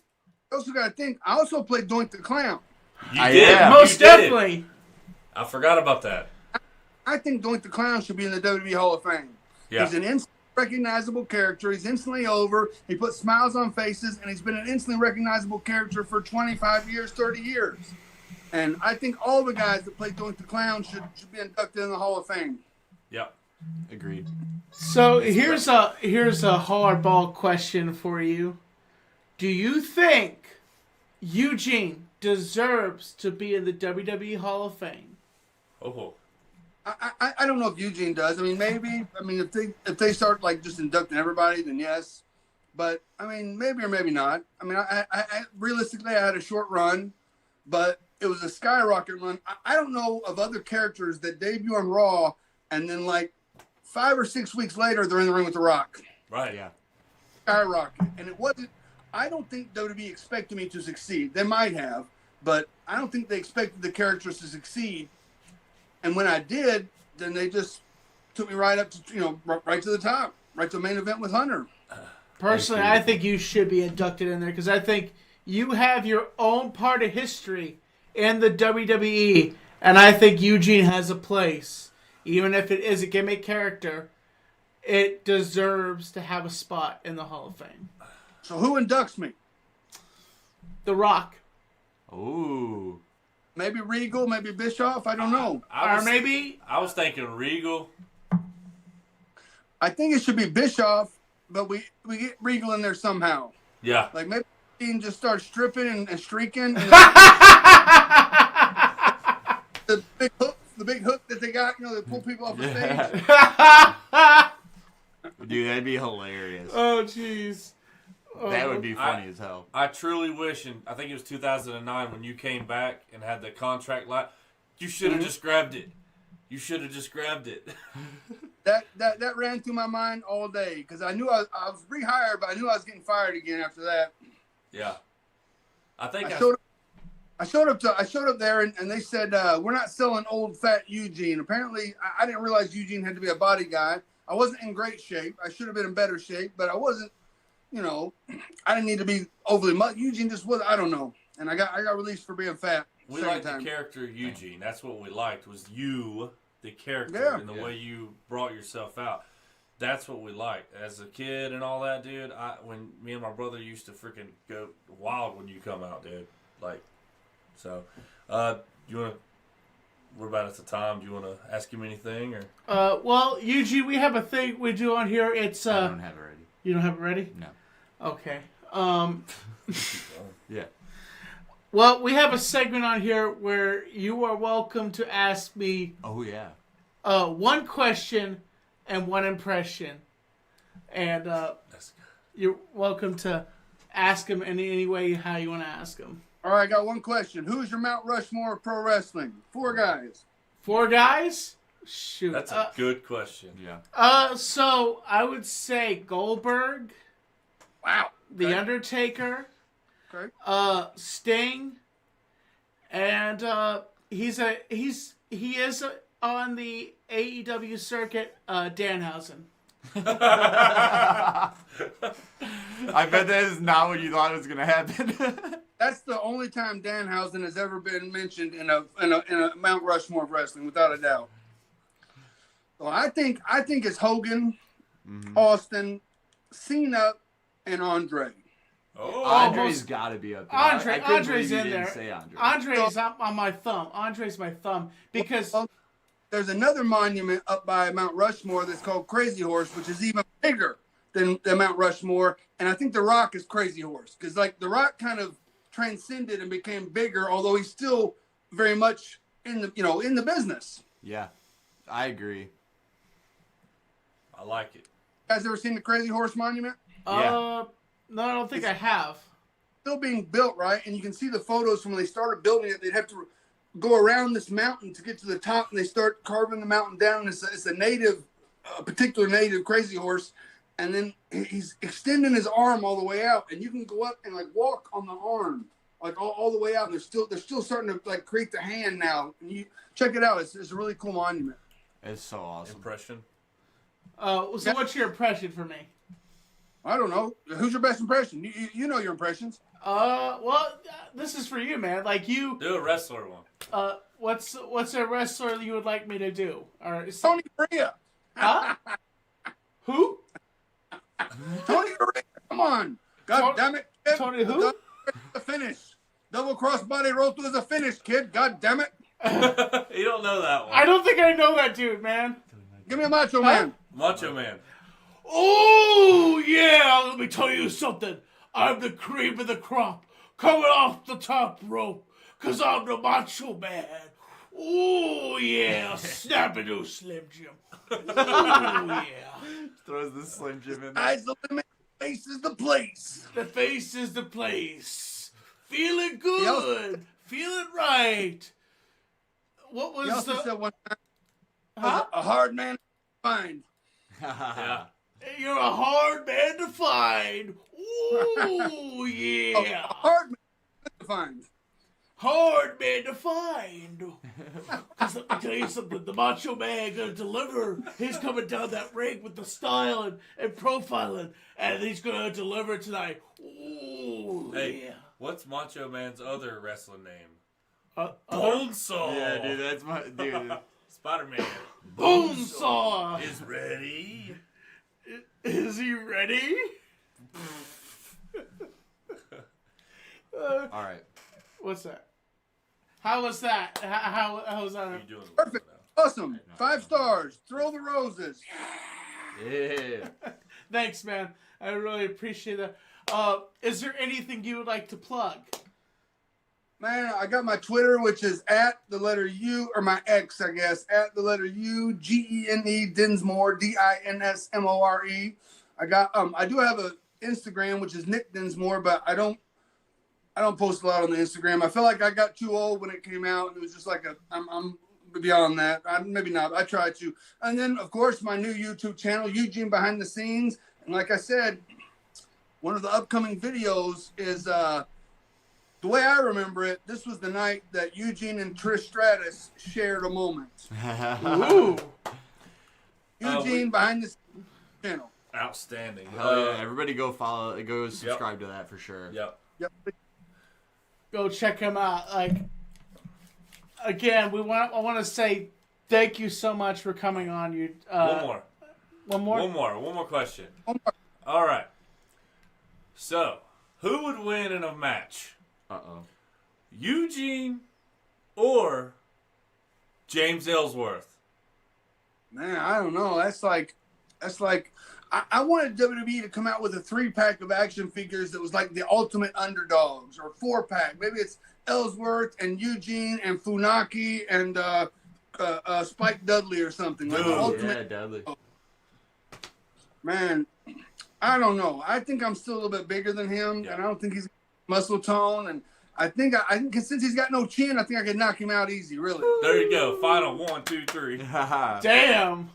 You also got to think, I also played Doink the Clown. You I did. am. Most You did. definitely. I forgot about that. I think Doink the Clown should be in the WWE Hall of Fame. Yeah. He's an instantly recognizable character. He's instantly over. He puts smiles on faces, and he's been an instantly recognizable character for 25 years, 30 years. And I think all the guys that play Doink the Clown should be inducted in the Hall of Fame. Yep. Agreed. So here's a hardball question for you. Do you think Eugene deserves to be in the WWE Hall of Fame? Oh. I don't know if Eugene does. I mean, maybe. I mean, if they start like just inducting everybody, then yes. But I mean, maybe or maybe not. I mean, I realistically I had a short run, but it was a skyrocket run. I don't know of other characters that debut on Raw and then like 5 or 6 weeks later they're in the ring with The Rock. Right. Yeah. Skyrocket, and it wasn't. I don't think WWE expected me to succeed. They might have, but I don't think they expected the characters to succeed. And when I did, then they just took me right up to, you know, right to the top, right to the main event with Hunter. Personally, I think you should be inducted in there because I think you have your own part of history in the WWE, and I think Eugene has a place. Even if it is a gimmick character, it deserves to have a spot in the Hall of Fame. So who inducts me? The Rock. Ooh. Maybe Regal, maybe Bischoff. I don't know. Or maybe... I was thinking Regal. I think it should be Bischoff, but we get Regal in there somehow. Yeah. Like maybe Dean just starts stripping and streaking. And the big hook that they got, you know, they pull people off the stage. Dude, that'd be hilarious. Oh, jeez. That would be funny as hell. I truly wish, and I think it was 2009 when you came back and had the contract you should have just grabbed it. You should have just grabbed it. That ran through my mind all day because I knew I was rehired, but I knew I was getting fired again after that. Yeah. I think I showed up there and they said we're not selling old fat Eugene. Apparently, I didn't realize Eugene had to be a body guy. I wasn't in great shape. I should have been in better shape, but I wasn't. You know, I didn't need to be overly much. Eugene just was. I don't know, and I got released for being fat. we liked the character Eugene. That's what we liked was you, the character, Yeah. and the way you brought yourself out. That's what we liked as a kid and all that, dude. When me and my brother used to freaking go wild when you come out, dude. Like, so, you wanna? We're about at the time. Do you want to ask him anything or? Well, Eugene, we have a thing we do on here. It's I don't have it ready. You don't have it ready? No. Okay. Yeah. Well, we have a segment on here where you are welcome to ask me Oh, yeah. one question and one impression. And That's good. you're welcome to ask him any way how you want to ask him. All right, I got one question. Who's your Mount Rushmore of pro wrestling? 4 guys. 4 guys? Shoot. That's a good question. Yeah. So I would say Goldberg, Wow. The Undertaker, Okay. Sting, and he is on the AEW circuit, Danhausen. I bet that is not what you thought was gonna happen. That's the only time Danhausen has ever been mentioned in a Mount Rushmore of wrestling, without a doubt. So I think it's Hogan, Austin, Cena, and Andre. Oh, Andre's got to be up there. I couldn't Andre's believe you in didn't there. say Andre. Andre's up on my thumb. Andre's my thumb because There's another monument up by Mount Rushmore that's called Crazy Horse, which is even bigger than Mount Rushmore. And I think The Rock is Crazy Horse because, like, The Rock kind of transcended and became bigger, although he's still very much in the business. Yeah, I agree. I like it. You guys ever seen the Crazy Horse monument? Yeah. No, I don't think I have. Still being built, right? And you can see the photos from when they started building it. They'd have to go around this mountain to get to the top, and they start carving the mountain down. And it's a native, particular native Crazy Horse, and then he's extending his arm all the way out, and you can go up and like walk on the arm, like all the way out. And they're still starting to like create the hand now. And you check it out. It's a really cool monument. It's so awesome. Impression. So what's your impression for me? I don't know. Who's your best impression? You know your impressions. This is for you, man. Like you. Do a wrestler one. What's a wrestler you would like me to do? Or Tony Maria. Huh? Who? Tony Maria. Come on. God damn it. Kid. Tony who? The finish. Double crossbody roll through is a finish, kid. God damn it. You don't know that one. I don't think I know that dude, man. Give me a Macho Man. Macho Man. Oh, yeah, let me tell you something. I'm the cream of the crop, coming off the top rope, because I'm the Macho Man. Oh, yeah, snap into Slim Jim. Oh, yeah. Throws the Slim Jim in there. Eyes the limit, face is the place. The face is the place. Feeling good. Feeling right. What He was also the... said one time, Huh? a hard man to find. Yeah. You're a hard man to find. Ooh, yeah. A hard man to find. Hard man to find. 'Cause let me tell you something, the Macho Man gonna deliver. He's coming down that ring with the style and profiling, and he's gonna deliver tonight. Ooh, Hey, yeah. what's Macho Man's other wrestling name? Bonesaw. Bonesaw. Yeah, dude, that's my dude. Spider-Man Bonesaw. is ready. Is he ready? All right. What's that? How was that? How was What are that? you doing? Perfect. Awesome. 5 stars. Throw the roses. Yeah. Thanks, man. I really appreciate that. Is there anything you would like to plug? Man, I got my Twitter, which is at the letter U, or my X, I guess, at the letter U, Gene Dinsmore, Dinsmore. I do have a Instagram, which is Nick Dinsmore, but I don't post a lot on the Instagram. I feel like I got too old when it came out, and it was just like I'm beyond that. Maybe not. I try to. And then, of course, my new YouTube channel, Eugene Behind the Scenes. And like I said, one of the upcoming videos is the way I remember it. This was the night that Eugene and Trish Stratus shared a moment. Ooh. Eugene Behind the Scenes channel. Outstanding. Hell yeah. Everybody go follow, go subscribe to that for sure. Yep. Yep. Go check him out. Like, again, I want to say thank you so much for coming on. One more question. One more. All right. So, who would win in a match? Uh-oh. Eugene or James Ellsworth? Man, I don't know. That's like I wanted WWE to come out with a 3-pack of action figures that was like the ultimate underdogs, or 4-pack. Maybe it's Ellsworth and Eugene and Funaki and Spike Dudley or something. Like the Yeah, ultimate. Dudley. Man, I don't know. I think I'm still a little bit bigger than him, Yeah. and I don't think he's muscle tone. And I think since he's got no chin, I think I could knock him out easy. Really. There you go. Final 1, 2, 3. Damn.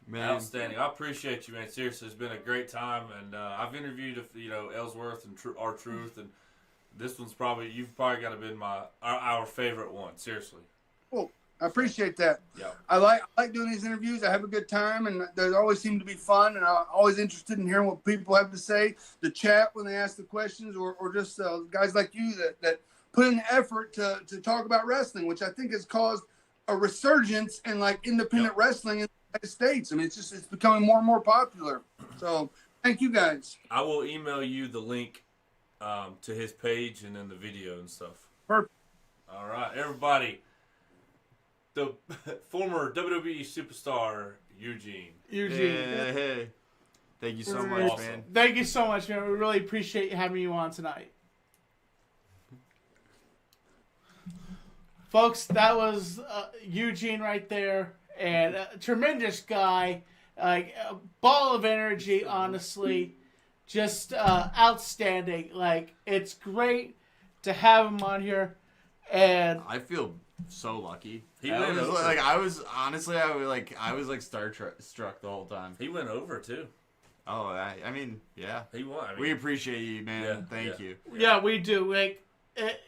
Man. Outstanding. I appreciate you, man. Seriously, it's been a great time, and I've interviewed, Ellsworth and R-Truth, and this one's you've probably got to be our favorite one. Seriously. Well, I appreciate that. Yeah. I like doing these interviews. I have a good time, and they always seem to be fun. And I'm always interested in hearing what people have to say. The chat when they ask the questions, or just guys like you that put in the effort to talk about wrestling, which I think has caused a resurgence in like independent wrestling in the United States. I mean, it's becoming more and more popular. So thank you guys. I will email you the link to his page and then the video and stuff. Perfect. All right, everybody. The former WWE superstar Eugene. Hey. Thank you so much, Awesome. man. Thank you so much, man. We really appreciate having you on tonight. Folks, that was Eugene right there. And a tremendous guy. Like, a ball of energy, honestly. Just outstanding. Like, it's great to have him on here. And I feel so lucky. I was starstruck the whole time. He went over too. Oh, I mean, yeah. He won. I mean, We appreciate you, man. Yeah, Thank yeah. you. yeah, we do. Like, that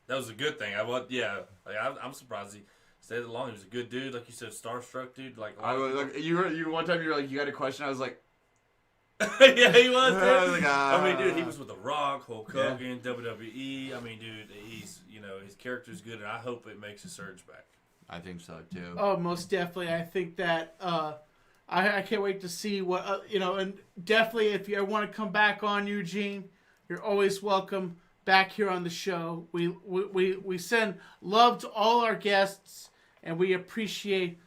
was a good thing. I'm surprised he stayed that long. He was a good dude, like you said, starstruck dude. Like I was like, you one time you were like, you got a question. I was like, yeah, he was. Dude. I was like, I mean, dude, he was with The Rock, Hulk Hogan, WWE. I mean, dude, he's his character's good, and I hope it makes a surge back. I think so too. oh, most definitely. I think that I can't wait to see what and definitely if you want to come back on, Eugene, you're always welcome back here on the show. We send love to all our guests, and we appreciate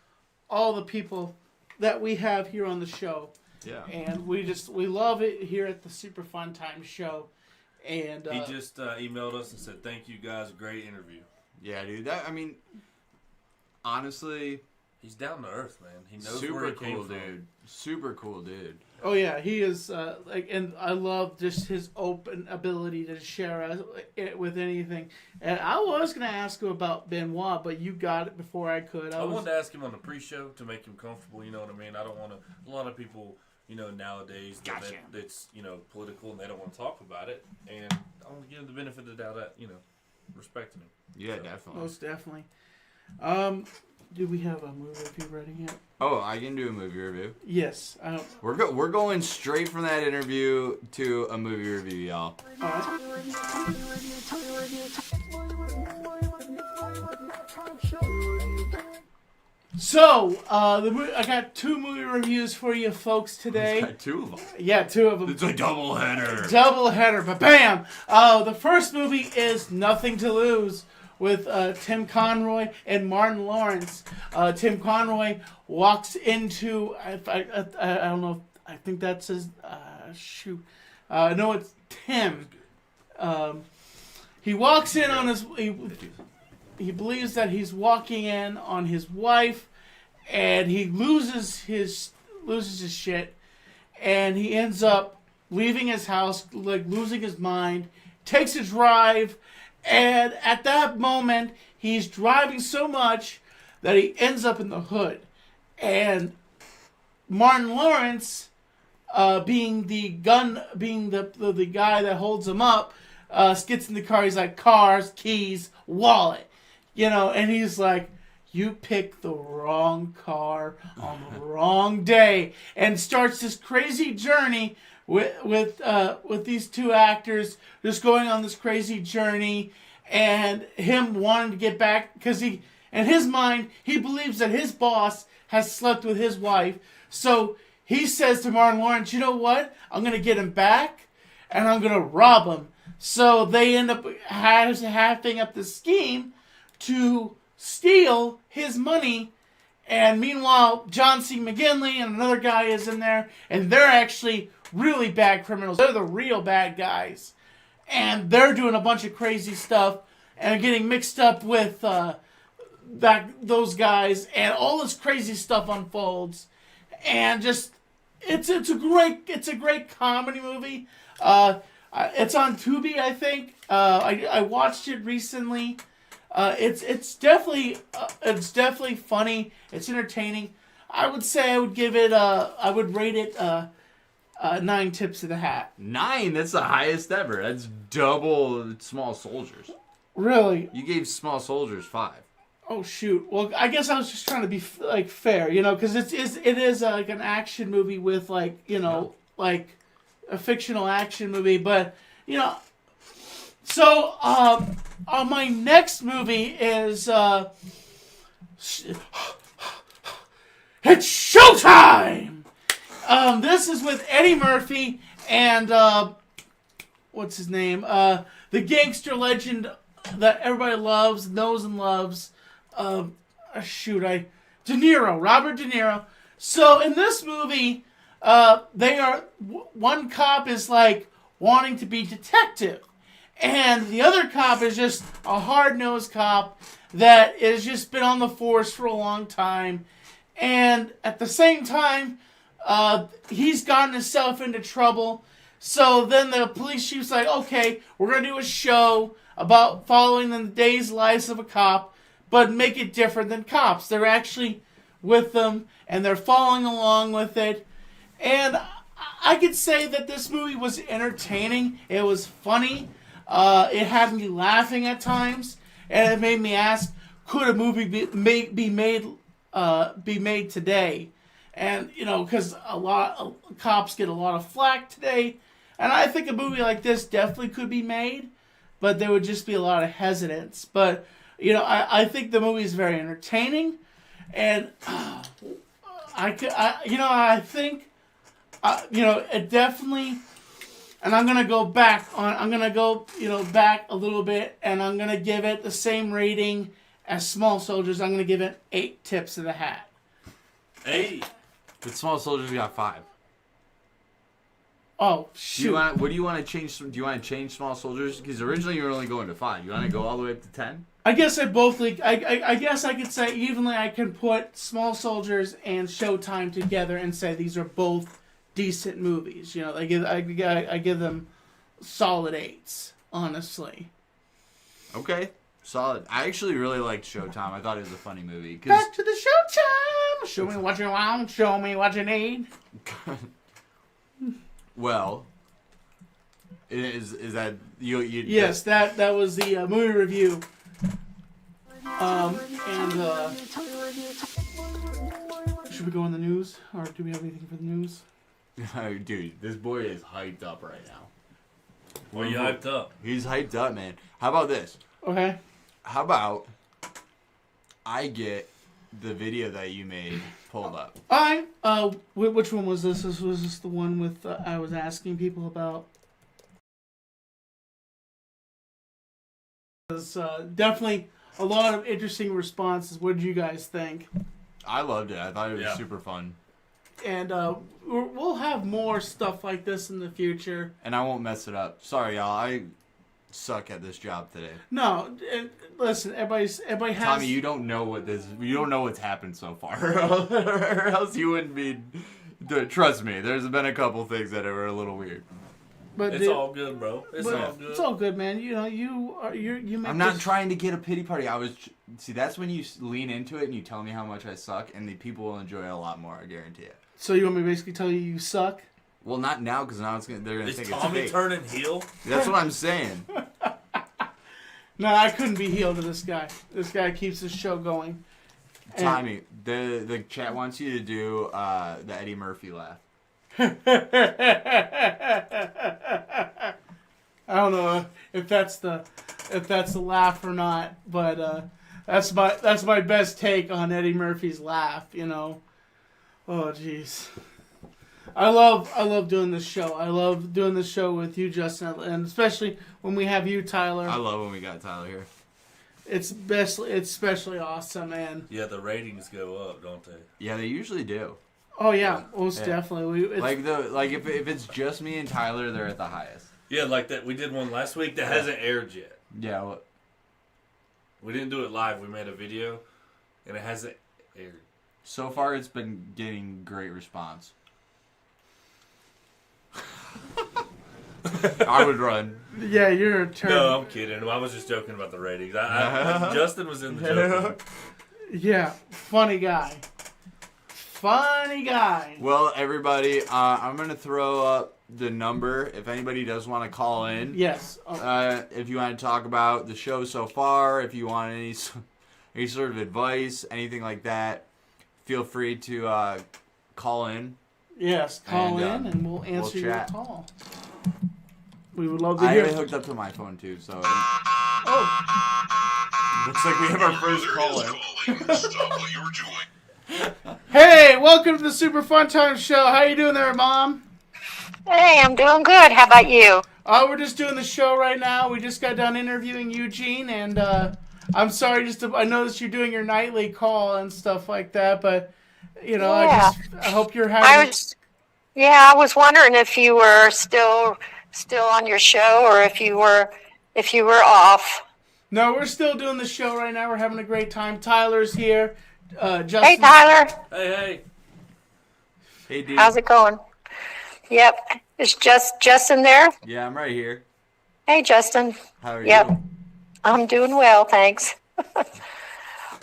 all the people that we have here on the show. Yeah. And we love it here at the Super Fun Time Show. And He just emailed us and said, "Thank you guys, great interview." Yeah, dude. Honestly, He's down to earth, man. He knows super where he cool, came from. dude. Super cool, dude. oh yeah, he is and I love just his open ability to share it with anything. And I was gonna ask him about Benoit, but you got it before I could. I wanted to ask him on the pre-show to make him comfortable. You know what I mean? I don't want to. A lot of people, nowadays, Gotcha. it's political and they don't want to talk about it. And I want to give him the benefit of the doubt that respecting him. Yeah, So, definitely. Most definitely. Do we have a movie review ready yet? Oh, I can do a movie review. Yes. We're going straight from that interview to a movie review, y'all. All right. So, I got 2 movie reviews for you folks today. Got 2 of them. Yeah, 2 of them. It's a double header. Double header, but bam! The first movie is Nothing to Lose with Tim Conroy and Martin Lawrence. Tim Conroy walks into I don't know. I think that's his shoot. No, it's Tim. He walks in on his. He believes that he's walking in on his wife, and he loses his shit, and he ends up leaving his house, like losing his mind. Takes a drive, and at that moment, he's driving so much that he ends up in the hood, and Martin Lawrence, being the guy that holds him up, gets in the car. He's like, cars, keys, wallet. And he's like, you picked the wrong car on the wrong day, and starts this crazy journey with these 2 actors just going on this crazy journey, and him wanting to get back because in his mind he believes that his boss has slept with his wife. So he says to Martin Lawrence, you know what? I'm gonna get him back, and I'm gonna rob him. So they end up having up the scheme to steal his money, and meanwhile John C. McGinley and another guy is in there, and they're actually really bad criminals. They're the real bad guys, and they're doing a bunch of crazy stuff and getting mixed up with those guys, and all this crazy stuff unfolds, and just it's a great comedy movie. It's on Tubi, I think. I watched it recently. It's definitely funny. It's entertaining. I would say I would rate it 9 tips of the hat. 9? That's the highest ever. That's double Small Soldiers. Really? You gave Small Soldiers 5. Oh shoot! Well, I guess I was just trying to be like fair, because it is like an action movie with like like a fictional action movie, but So my next movie is it's showtime. This is with Eddie Murphy and what's his name? The gangster legend that everybody knows and loves. Robert De Niro. So in this movie, one cop is like wanting to be detective, and the other cop is just a hard-nosed cop that has just been on the force for a long time, and at the same time, he's gotten himself into trouble. So then the police chief's like, okay, we're gonna do a show about following the day's lives of a cop, but make it different than cops. They're actually with them, and they're following along with it. And I could say that this movie was entertaining. It was funny. It had me laughing at times, and it made me ask, could a movie be made today? And because a lot of cops get a lot of flack today, and I think a movie like this definitely could be made, but there would just be a lot of hesitance. But I think the movie is very entertaining, and I think it definitely. And I'm gonna go back back a little bit, and I'm gonna give it the same rating as Small Soldiers. I'm gonna give it 8 tips of the hat. 8. But Small Soldiers got 5. Oh shoot! What do you want to change? Do you want to change Small Soldiers? Because originally you were only going to 5. You want to go all the way up to 10? I guess I guess I could say evenly. I can put Small Soldiers and Showtime together and say these are both decent movies. I give them solid 8s. Honestly. Okay, solid. I actually really liked Showtime. I thought it was a funny movie. Back to the Showtime. Show me what you want. Show me what you need. Well, is that you? Yes, that was the movie review. Should we go on the news, or do we have anything for the news? Dude, this boy is hyped up right now. Well, you hyped up. He's hyped up, man. How about this? Okay. How about I get the video that you made pulled up? Alright. Which one was this? Was this the one with I was asking people about? There's definitely a lot of interesting responses. What did you guys think? I loved it. I thought it was super fun. And we'll have more stuff like this in the future. And I won't mess it up. Sorry, y'all. I suck at this job today. No, listen. Everybody has. Tommy, you don't know what's happened so far, or else you wouldn't be. Trust me, there's been a couple things that are a little weird. But it's all good, bro. It's all good. It's all good, man. You make. I'm not trying to get a pity party. See, that's when you lean into it and you tell me how much I suck, and the people will enjoy it a lot more. I guarantee it. So you want me to basically tell you suck? Well, not now, because now they're gonna think it's fake. Tommy turning heel? That's what I'm saying. No, I couldn't be healed to this guy. This guy keeps the show going. Tommy, the chat wants you to do the Eddie Murphy laugh. I don't know if that's the laugh or not, but that's my best take on Eddie Murphy's laugh. Oh jeez. I love doing this show. I love doing this show with you, Justin, and especially when we have you, Tyler. I love when we got Tyler here. It's especially awesome, man. Yeah, the ratings go up, don't they? Yeah, they usually do. Oh yeah, most definitely. If it's just me and Tyler, they're at the highest. Yeah, like that. We did one last week that hasn't aired yet. Yeah. Well, we didn't do it live. We made a video, and it hasn't aired. So far, it's been getting great response. I would run. Yeah, you're a turn. No, I'm kidding. I was just joking about the ratings. Justin was in the joke. Yeah, funny guy. Funny guy. Well, everybody, I'm going to throw up the number if anybody does want to call in. Yes. If you want to talk about the show so far, if you want any sort of advice, anything like that, feel free to call in. Yes, call And, in and we'll answer your chat. call. We would love to I hear. have it hooked up to my phone too, so Oh, looks like we have our first caller. Stop what you're doing. hey, welcome to the Super Fun Time Show. How you doing there, Mom? Hey, I'm doing good. How about you? We're just doing the show right now. We just got done interviewing Eugene, and I'm sorry. I noticed you're doing your nightly call and stuff like that, but you know, Yeah. I hope you're having. I was wondering if you were still on your show or if you were off. No, we're still doing the show right now. We're having a great time. Tyler's here. Justin. Hey, Tyler. Hey. Hey, dude. How's it going? Yep. Is Justin there? Yeah, I'm right here. Hey, Justin. How are Yep. you? I'm doing well, thanks. You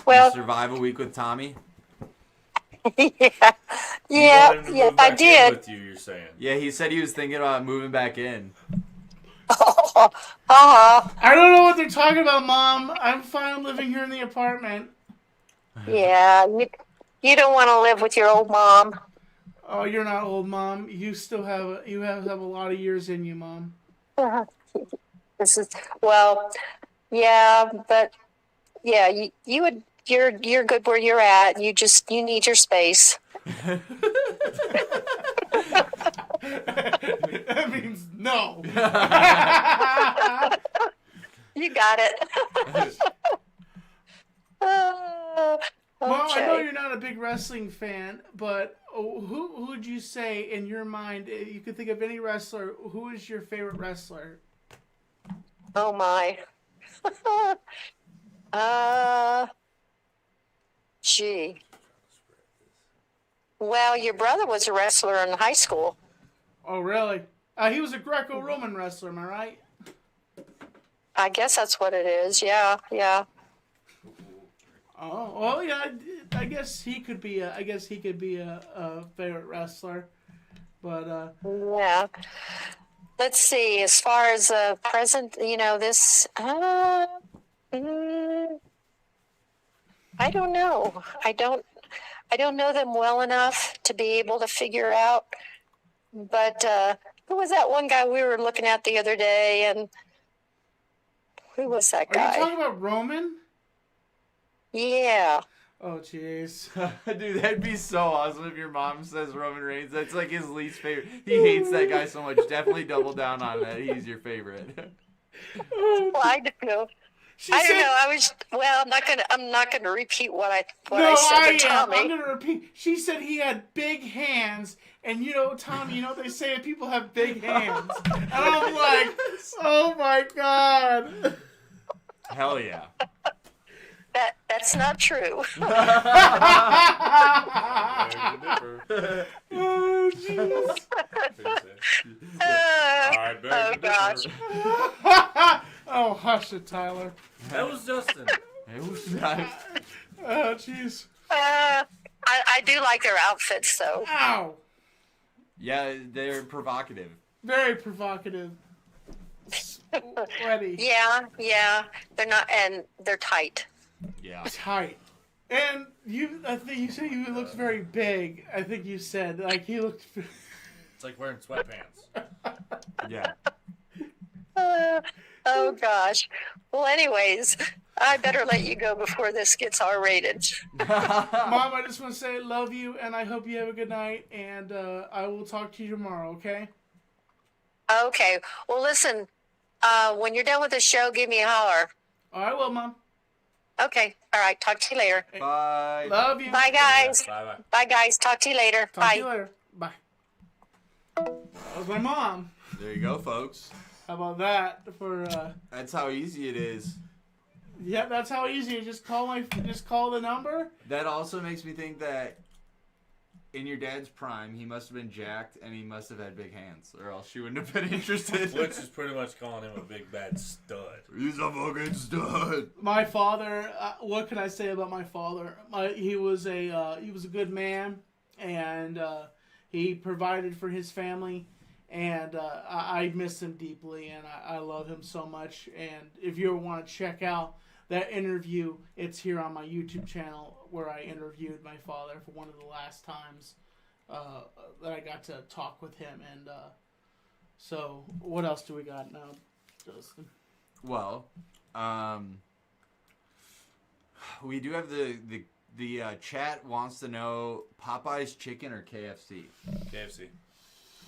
Well, survive a week with Tommy? yeah, You yeah, wanted him to yeah, move I back in did. With you, you're saying. Yeah, he said he was thinking about moving back in. Uh-huh. I don't know what they're talking about, Mom. I'm fine living here in the apartment. Yeah, you don't want to live with your old mom. Oh, you're not old, Mom. You still have a lot of years in you, Mom. This is yeah, but yeah, you're good where you're at. You need your space. That means no. You got it. Mom, I know Okay. you're not a big wrestling fan, but who would you say in your mind, you could think of any wrestler, who is your favorite wrestler? Oh my. Gee. Well, your brother was a wrestler in high school. Oh, really? He was a Greco-Roman wrestler, am I right? I guess that's what it is. Yeah. Oh, well, yeah. I guess he could be a favorite wrestler, but Yeah. Let's see. As far as present, this. I don't know. I don't know them well enough to be able to figure out. But who was that one guy we were looking at the other day? And who was that are you guy? talking about Roman? Yeah. Oh, jeez. Dude, that'd be so awesome if your mom says Roman Reigns. That's like his least favorite. He hates that guy so much. Definitely double down on that. He's your favorite. Well, I don't know. I don't know. I'm not gonna repeat what I said to Tommy. I'm gonna repeat. She said he had big hands, and Tommy, they say people have big hands, and I'm like, oh my god. Hell yeah. That's not true. Oh jeez. Oh gosh. Oh, hush it, Tyler. That was Justin. It was nice. Oh jeez. I do like their outfits though. Ow. Yeah, they're provocative. Very provocative. Sweaty. Yeah. They're not, and they're tight. Yeah. Tight. And I think you said he looks very big. I think you said like he looked. It's like wearing sweatpants. Yeah. Oh gosh. Well, anyways, I better let you go before this gets R-rated. Mom, I just want to say I love you, and I hope you have a good night. And I will talk to you tomorrow. Okay? Okay. Well, listen. When you're done with the show, give me a holler. All right, well, Mom. Okay. All right. Talk to you later. Bye. Love you. Bye, guys. Bye. Bye, guys. Talk to you later. Talk Bye. to you later. Bye. That was my mom. There you go, folks. How about that for? That's how easy it is. Yeah, that's how easy. Just call the number. That also makes me think that in your dad's prime, he must have been jacked and he must have had big hands, or else she wouldn't have been interested. Which is pretty much calling him a big bad stud. He's a fucking stud. My father. What can I say about my father? He was a good man, and he provided for his family. And I miss him deeply, and I love him so much. And if you ever want to check out that interview, it's here on my YouTube channel where I interviewed my father for one of the last times that I got to talk with him. And so, what else do we got now, Justin? Well, we do have the chat wants to know Popeye's chicken or KFC. KFC.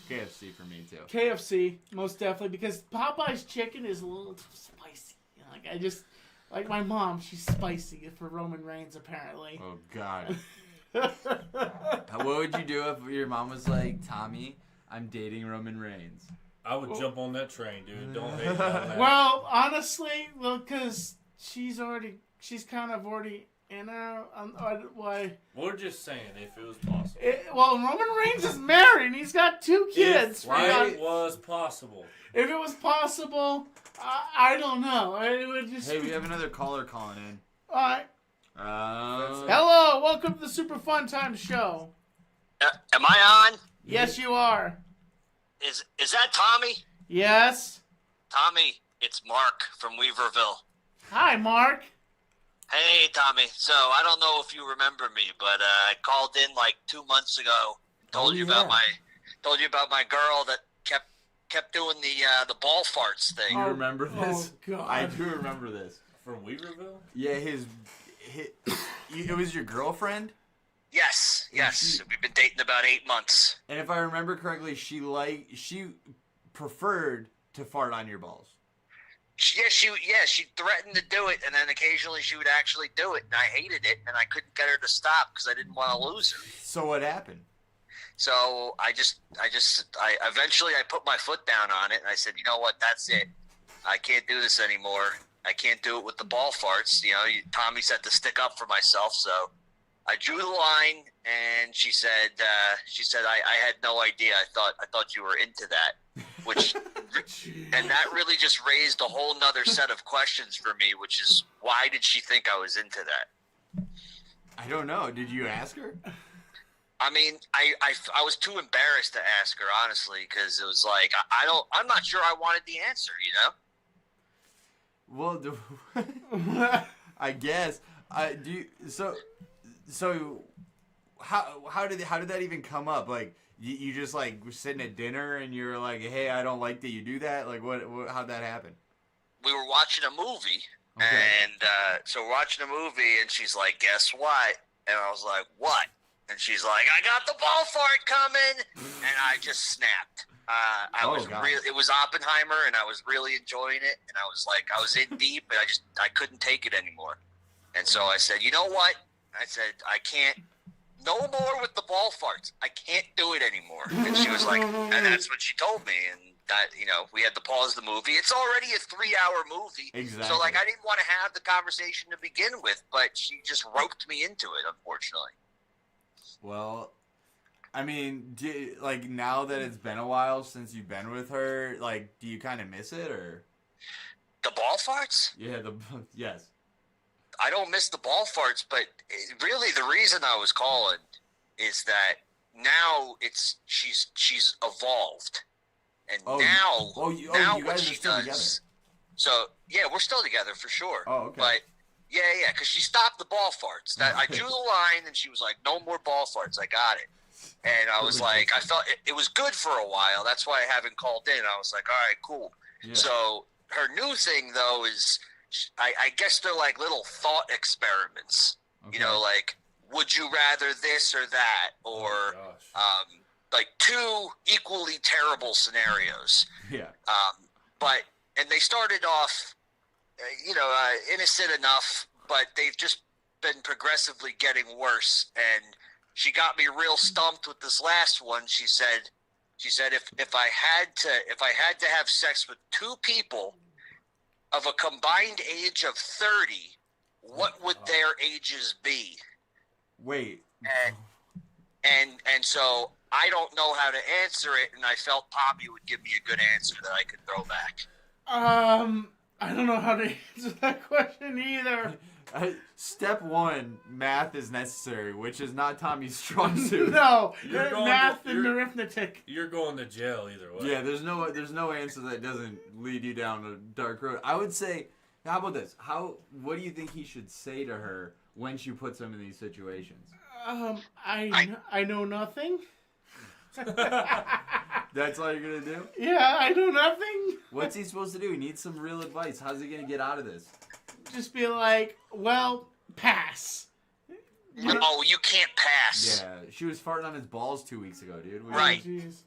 KFC for me too. KFC, most definitely, because Popeye's chicken is a little too spicy. Like I just, like my mom, she's spicy for Roman Reigns apparently. Oh God. What would you do if your mom was like, Tommy, I'm dating Roman Reigns? I would jump on that train, dude. Don't hate me on that. Well, honestly, because she's kind of already in her. Why? We're just saying if it was possible. Well, Roman Reigns is married. And he's got 2 kids. If it was possible. If it was possible, I don't know. It would just. Hey, we have another caller calling in. All right. Uh, Hello, welcome to the Super Fun Time Show. Am I on? Yes, you are. Is that Tommy? Yes. Tommy, it's Mark from Weaverville. Hi, Mark. Hey, Tommy. So I don't know if you remember me, but I called in like 2 months ago. Told you about my girl that kept doing the ball farts thing. do you remember this? Oh, God. I do remember this. From Weaverville? Yeah, it was your girlfriend? Yes. We've been dating about 8 months. And if I remember correctly, she preferred to fart on your balls. She threatened to do it, and then occasionally she would actually do it, and I hated it, and I couldn't get her to stop because I didn't want to lose her. So what happened? So I eventually put my foot down on it, and I said, you know what, that's it. I can't do this anymore. I can't do it with the ball farts. You know, Tommy said to stick up for myself, so I drew the line, and she said I had no idea. I thought you were into that, which, and that really just raised a whole nother set of questions for me, which is why did she think I was into that? I don't know. Did you ask her? I mean, I was too embarrassed to ask her, honestly, because it was like I'm not sure I wanted the answer, you know. Well, I guess. So how did that even come up? Like you just like were sitting at dinner and you were like, "Hey, I don't like that you do that." Like what how'd that happen? We were watching a movie, Okay. and so we're watching a movie, and she's like, "Guess what?" And I was like, "What?" And she's like, "I got the ball fart coming," and I just snapped. It was Oppenheimer, and I was really enjoying it, and I was in deep, and I couldn't take it anymore. And so I said, you know what? I said, I can't, no more with the ball farts. I can't do it anymore. And she was like, and that's what she told me. And that, you know, we had to pause the movie. It's already a 3-hour movie. Exactly. So, like, I didn't want to have the conversation to begin with, but she just roped me into it, unfortunately. Well, I mean, like now that it's been a while since you've been with her, like, do you kind of miss it or? The ball farts? Yeah, yes. I don't miss the ball farts, but really the reason I was calling is that now she's evolved, and now you what guys she are still does. together. So yeah, we're still together for sure. Oh, okay. But yeah, because she stopped the ball farts. That I drew the line, and she was like, "No more ball farts." I got it, and I was like, I felt it was good for a while. That's why I haven't called in. I was like, all right, cool. Yeah. So her new thing though is, I guess they're like little thought experiments. Okay. You know, like, would you rather this or that, or like 2 equally terrible scenarios. Yeah. And they started off, innocent enough, but they've just been progressively getting worse. And she got me real stumped with this last one. She said if I had to have sex with 2 people of a combined age of 30, what would their ages be? Wait. And so I don't know how to answer it, and I felt Tommy would give me a good answer that I could throw back. I don't know how to answer that question either. Step 1, math is necessary, which is not Tommy's strong suit. No, math and arithmetic. You're going to jail either way. Yeah, there's no answer that doesn't lead you down a dark road. I would say How about this? What do you think he should say to her when she puts him in these situations? I know nothing. That's all you're gonna do? Yeah, I know nothing. What's he supposed to do? He needs some real advice. How's he gonna get out of this? Just be like, well, pass. No, you can't pass. Yeah, she was farting on his balls 2 weeks ago, dude. Right. Oh, jeez.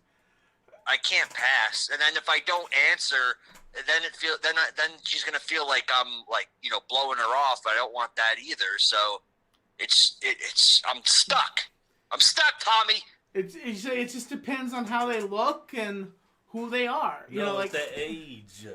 I can't pass, and then if I don't answer, then then she's gonna feel like I'm like blowing her off. I don't want that either. So it's I'm stuck. I'm stuck, Tommy. It just depends on how they look and who they are. You know, like the age.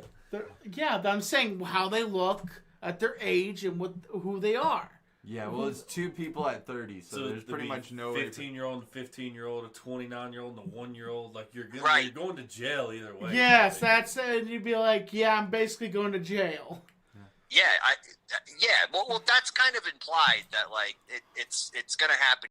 Yeah, I'm saying how they look at their age and who they are. Yeah, well, it's two people at 30, so there's pretty much no 15-year-old, a 15-year-old, a 29-year-old, and a 1-year-old. Like you're going to jail either way. Yes, that's it. You'd be like, yeah, I'm basically going to jail. Yeah, Well, that's kind of implied that like it's gonna happen.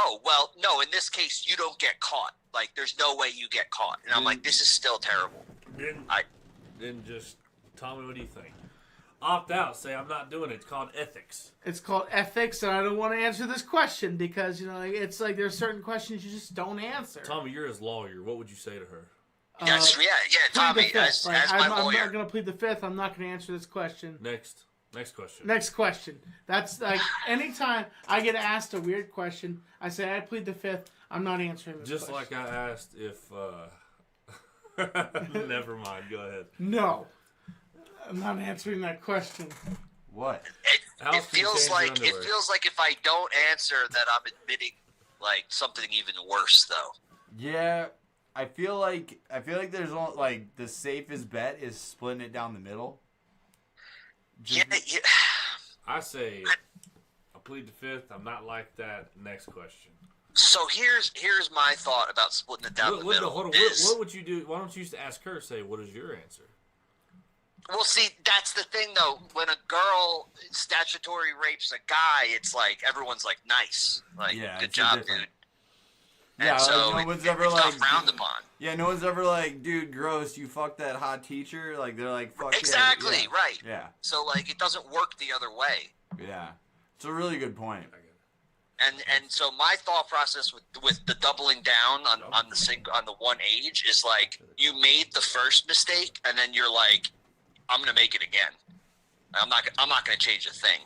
Oh, well, no, in this case, you don't get caught. Like, there's no way you get caught. And I'm like, this is still terrible. Then just, Tommy, what do you think? Opt out. Say, I'm not doing it. It's called ethics. It's called ethics, and I don't want to answer this question because, it's like there's certain questions you just don't answer. Tommy, you're his lawyer. What would you say to her? Yes, Tommy, as my lawyer. I'm not going to plead the fifth. I'm not going to answer this question. Next question. Next question. That's like anytime I get asked a weird question, I say I plead the fifth. I'm not answering this Just question. like I asked if. Never mind. Go ahead. No, I'm not answering that question. What? It feels like if I don't answer that I'm admitting like something even worse though. Yeah, I feel like there's like the safest bet is splitting it down the middle. Yeah. I say I plead the fifth. I'm not like that. Next question. So here's my thought about splitting it down the middle. Hold on. What would you do? Why don't you just ask her? Say, what is your answer? Well, see, that's the thing though. When a girl statutory rapes a guy, it's like everyone's like, nice, like, good job, dude. Yeah, and so no one's ever it's like not frowned upon. Yeah, no one's ever like, dude, gross, you fucked that hot teacher. Like they're like, fuck exactly, yeah. Right. Yeah. So like, it doesn't work the other way. Yeah, it's a really good point. And so my thought process with the doubling down on the one age is like, you made the first mistake and then you're like, I'm gonna make it again. I'm not gonna change a thing.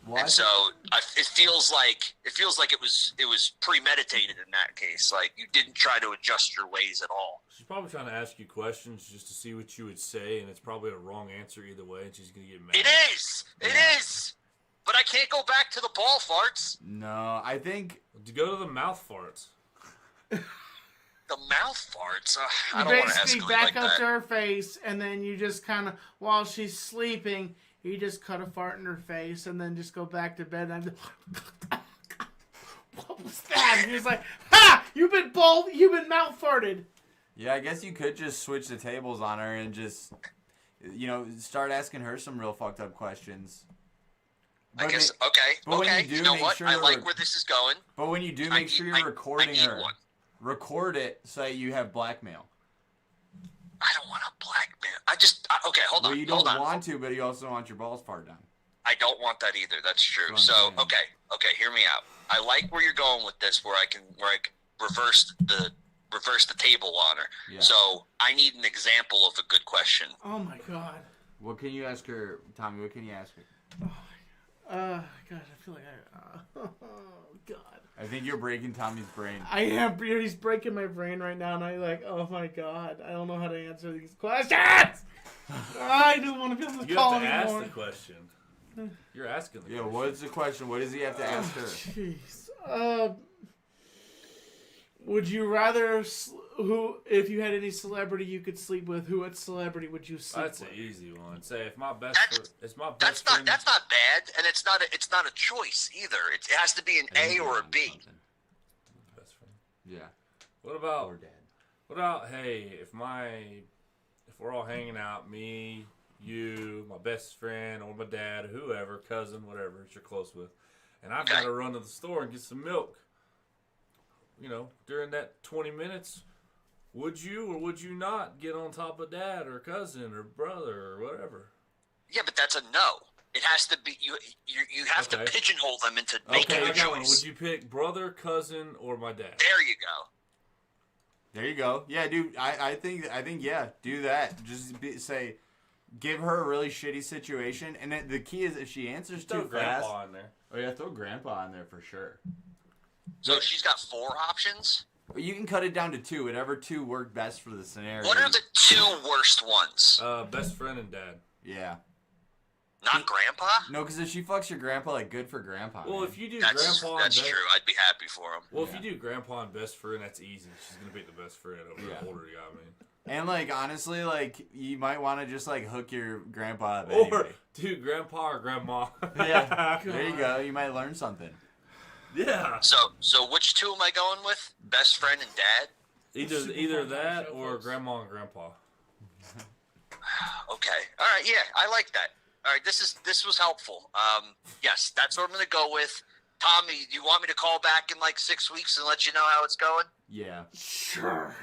What? And so it feels like it was premeditated in that case. Like you didn't try to adjust your ways at all. She's probably trying to ask you questions just to see what you would say, and it's probably a wrong answer either way, and she's gonna get mad. It is. But I can't go back to the ball farts. No, I think to go to the mouth farts. The mouth farts. I don't want to escalate basically back like up that. to her face, and then you just kind of, while she's sleeping, you just cut a fart in her face, and then just go back to bed. And what was that? And he's like, "Ha! You've been mouth farted." Yeah, I guess you could just switch the tables on her and just, start asking her some real fucked up questions. I guess, okay. You know what? I like where this is going. But when you do, make sure you're recording her. Record it so you have blackmail. I don't want to blackmail. Okay, hold on. Well, you don't want to, but you also want your balls far down. I don't want that either. That's true. So, okay, hear me out. I like where you're going with this, where I can reverse the table on her. Yeah. So, I need an example of a good question. Oh my god. What can you ask her, Tommy? What can you ask her? God, I feel like oh god. I think you're breaking Tommy's brain. I am. He's breaking my brain right now, and I'm like, oh my god, I don't know how to answer these questions. I don't want to be able to call anymore. You have to ask the question. You're asking the question. Yeah, what's the question? What does he have to ask her? Jeez. Would you rather if you had any celebrity you could sleep with, what celebrity would you sleep with? That's an easy one. Say if my best friend. That's not bad, and it's not a choice either. It has to be an A or a B. Best friend. Yeah. What about or dad? What about if we're all hanging out, me, you, my best friend, or my dad, whoever, cousin, whatever that you're close with, and I've got to run to the store and get some milk. You know, during that 20 minutes, would you or would you not get on top of dad or cousin or brother or whatever? Yeah, but that's a no. It has to be you have to pigeonhole them into making a choice. Would you pick brother, cousin, or my dad? There you go. There you go. Yeah, dude. I think yeah. Do that. Just say, give her a really shitty situation, and the key is if she answers too fast. Grandpa in there. Oh yeah, throw grandpa in there for sure. So she's got 4 options. You can cut it down to 2. Whatever 2 work best for the scenario. What are the 2 worst ones? Best friend and dad. Yeah. Not grandpa? No, because if she fucks your grandpa, like, good for grandpa. Well, man. if you do that's grandpa that's and best, true. I'd be happy for him. Well, if you do grandpa and best friend, that's easy. She's gonna pick the best friend over the older guy. I mean. And like honestly, like you might want to just like hook your grandpa up. Or Anyway. do grandpa or grandma. Yeah. There you go. You might learn something. Yeah. So which 2 am I going with? Best friend and dad? Either that or grandma and grandpa. Okay. All right. Yeah, I like that. All right. This was helpful. Yes, that's what I'm going to go with. Tommy, you want me to call back in like 6 weeks and let you know how it's going? Yeah. Sure.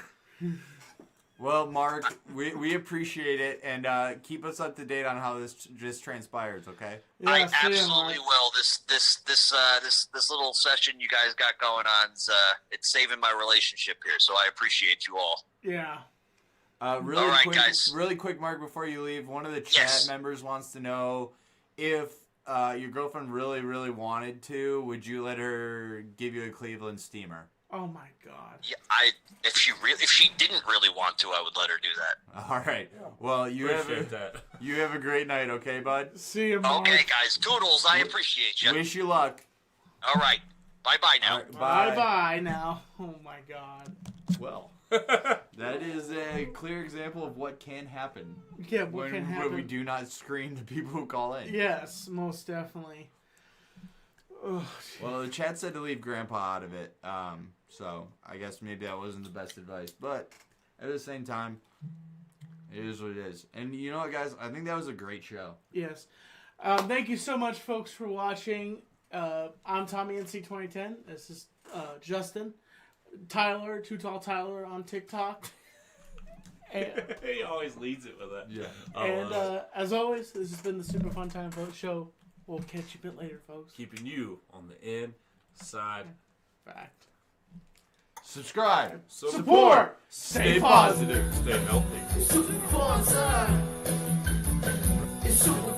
Well, Mark, we appreciate it, and keep us up to date on how this just transpires. Okay. Yeah, I see ya, absolutely Mark. will. This little session you guys got going on is it's saving my relationship here, so I appreciate you all. Yeah. Really All right, quick, guys. Really quick, Mark, before you leave, one of the chat members wants to know if your girlfriend really, really wanted to, would you let her give you a Cleveland steamer? Oh my God. Yeah, if she didn't really want to, I would let her do that. All right. Well, you have a great night, okay, bud? See you, Mark. Okay, guys. Toodles. I appreciate you. Wish you luck. All right. Bye-bye now. Right, Bye now. Oh my God. Well, that is a clear example of what can happen. Yeah, what can happen. When we do not screen the people who call in. Yes, most definitely. Ugh. Well, the chat said to leave Grandpa out of it, so I guess maybe that wasn't the best advice. But at the same time, it is what it is. And you know what, guys? I think that was a great show. Yes. Thank you so much, folks, for watching. I'm Tommy NC2010. This is Justin. Tyler, Too Tall Tyler on TikTok. And, He always leads it with that. Yeah. and as always, this has been the Super Fun Time Show. We'll catch you a bit later, folks. Keeping you on the inside. Fact. Subscribe. Support. Stay positive. Stay healthy. Super Fun Time. It's super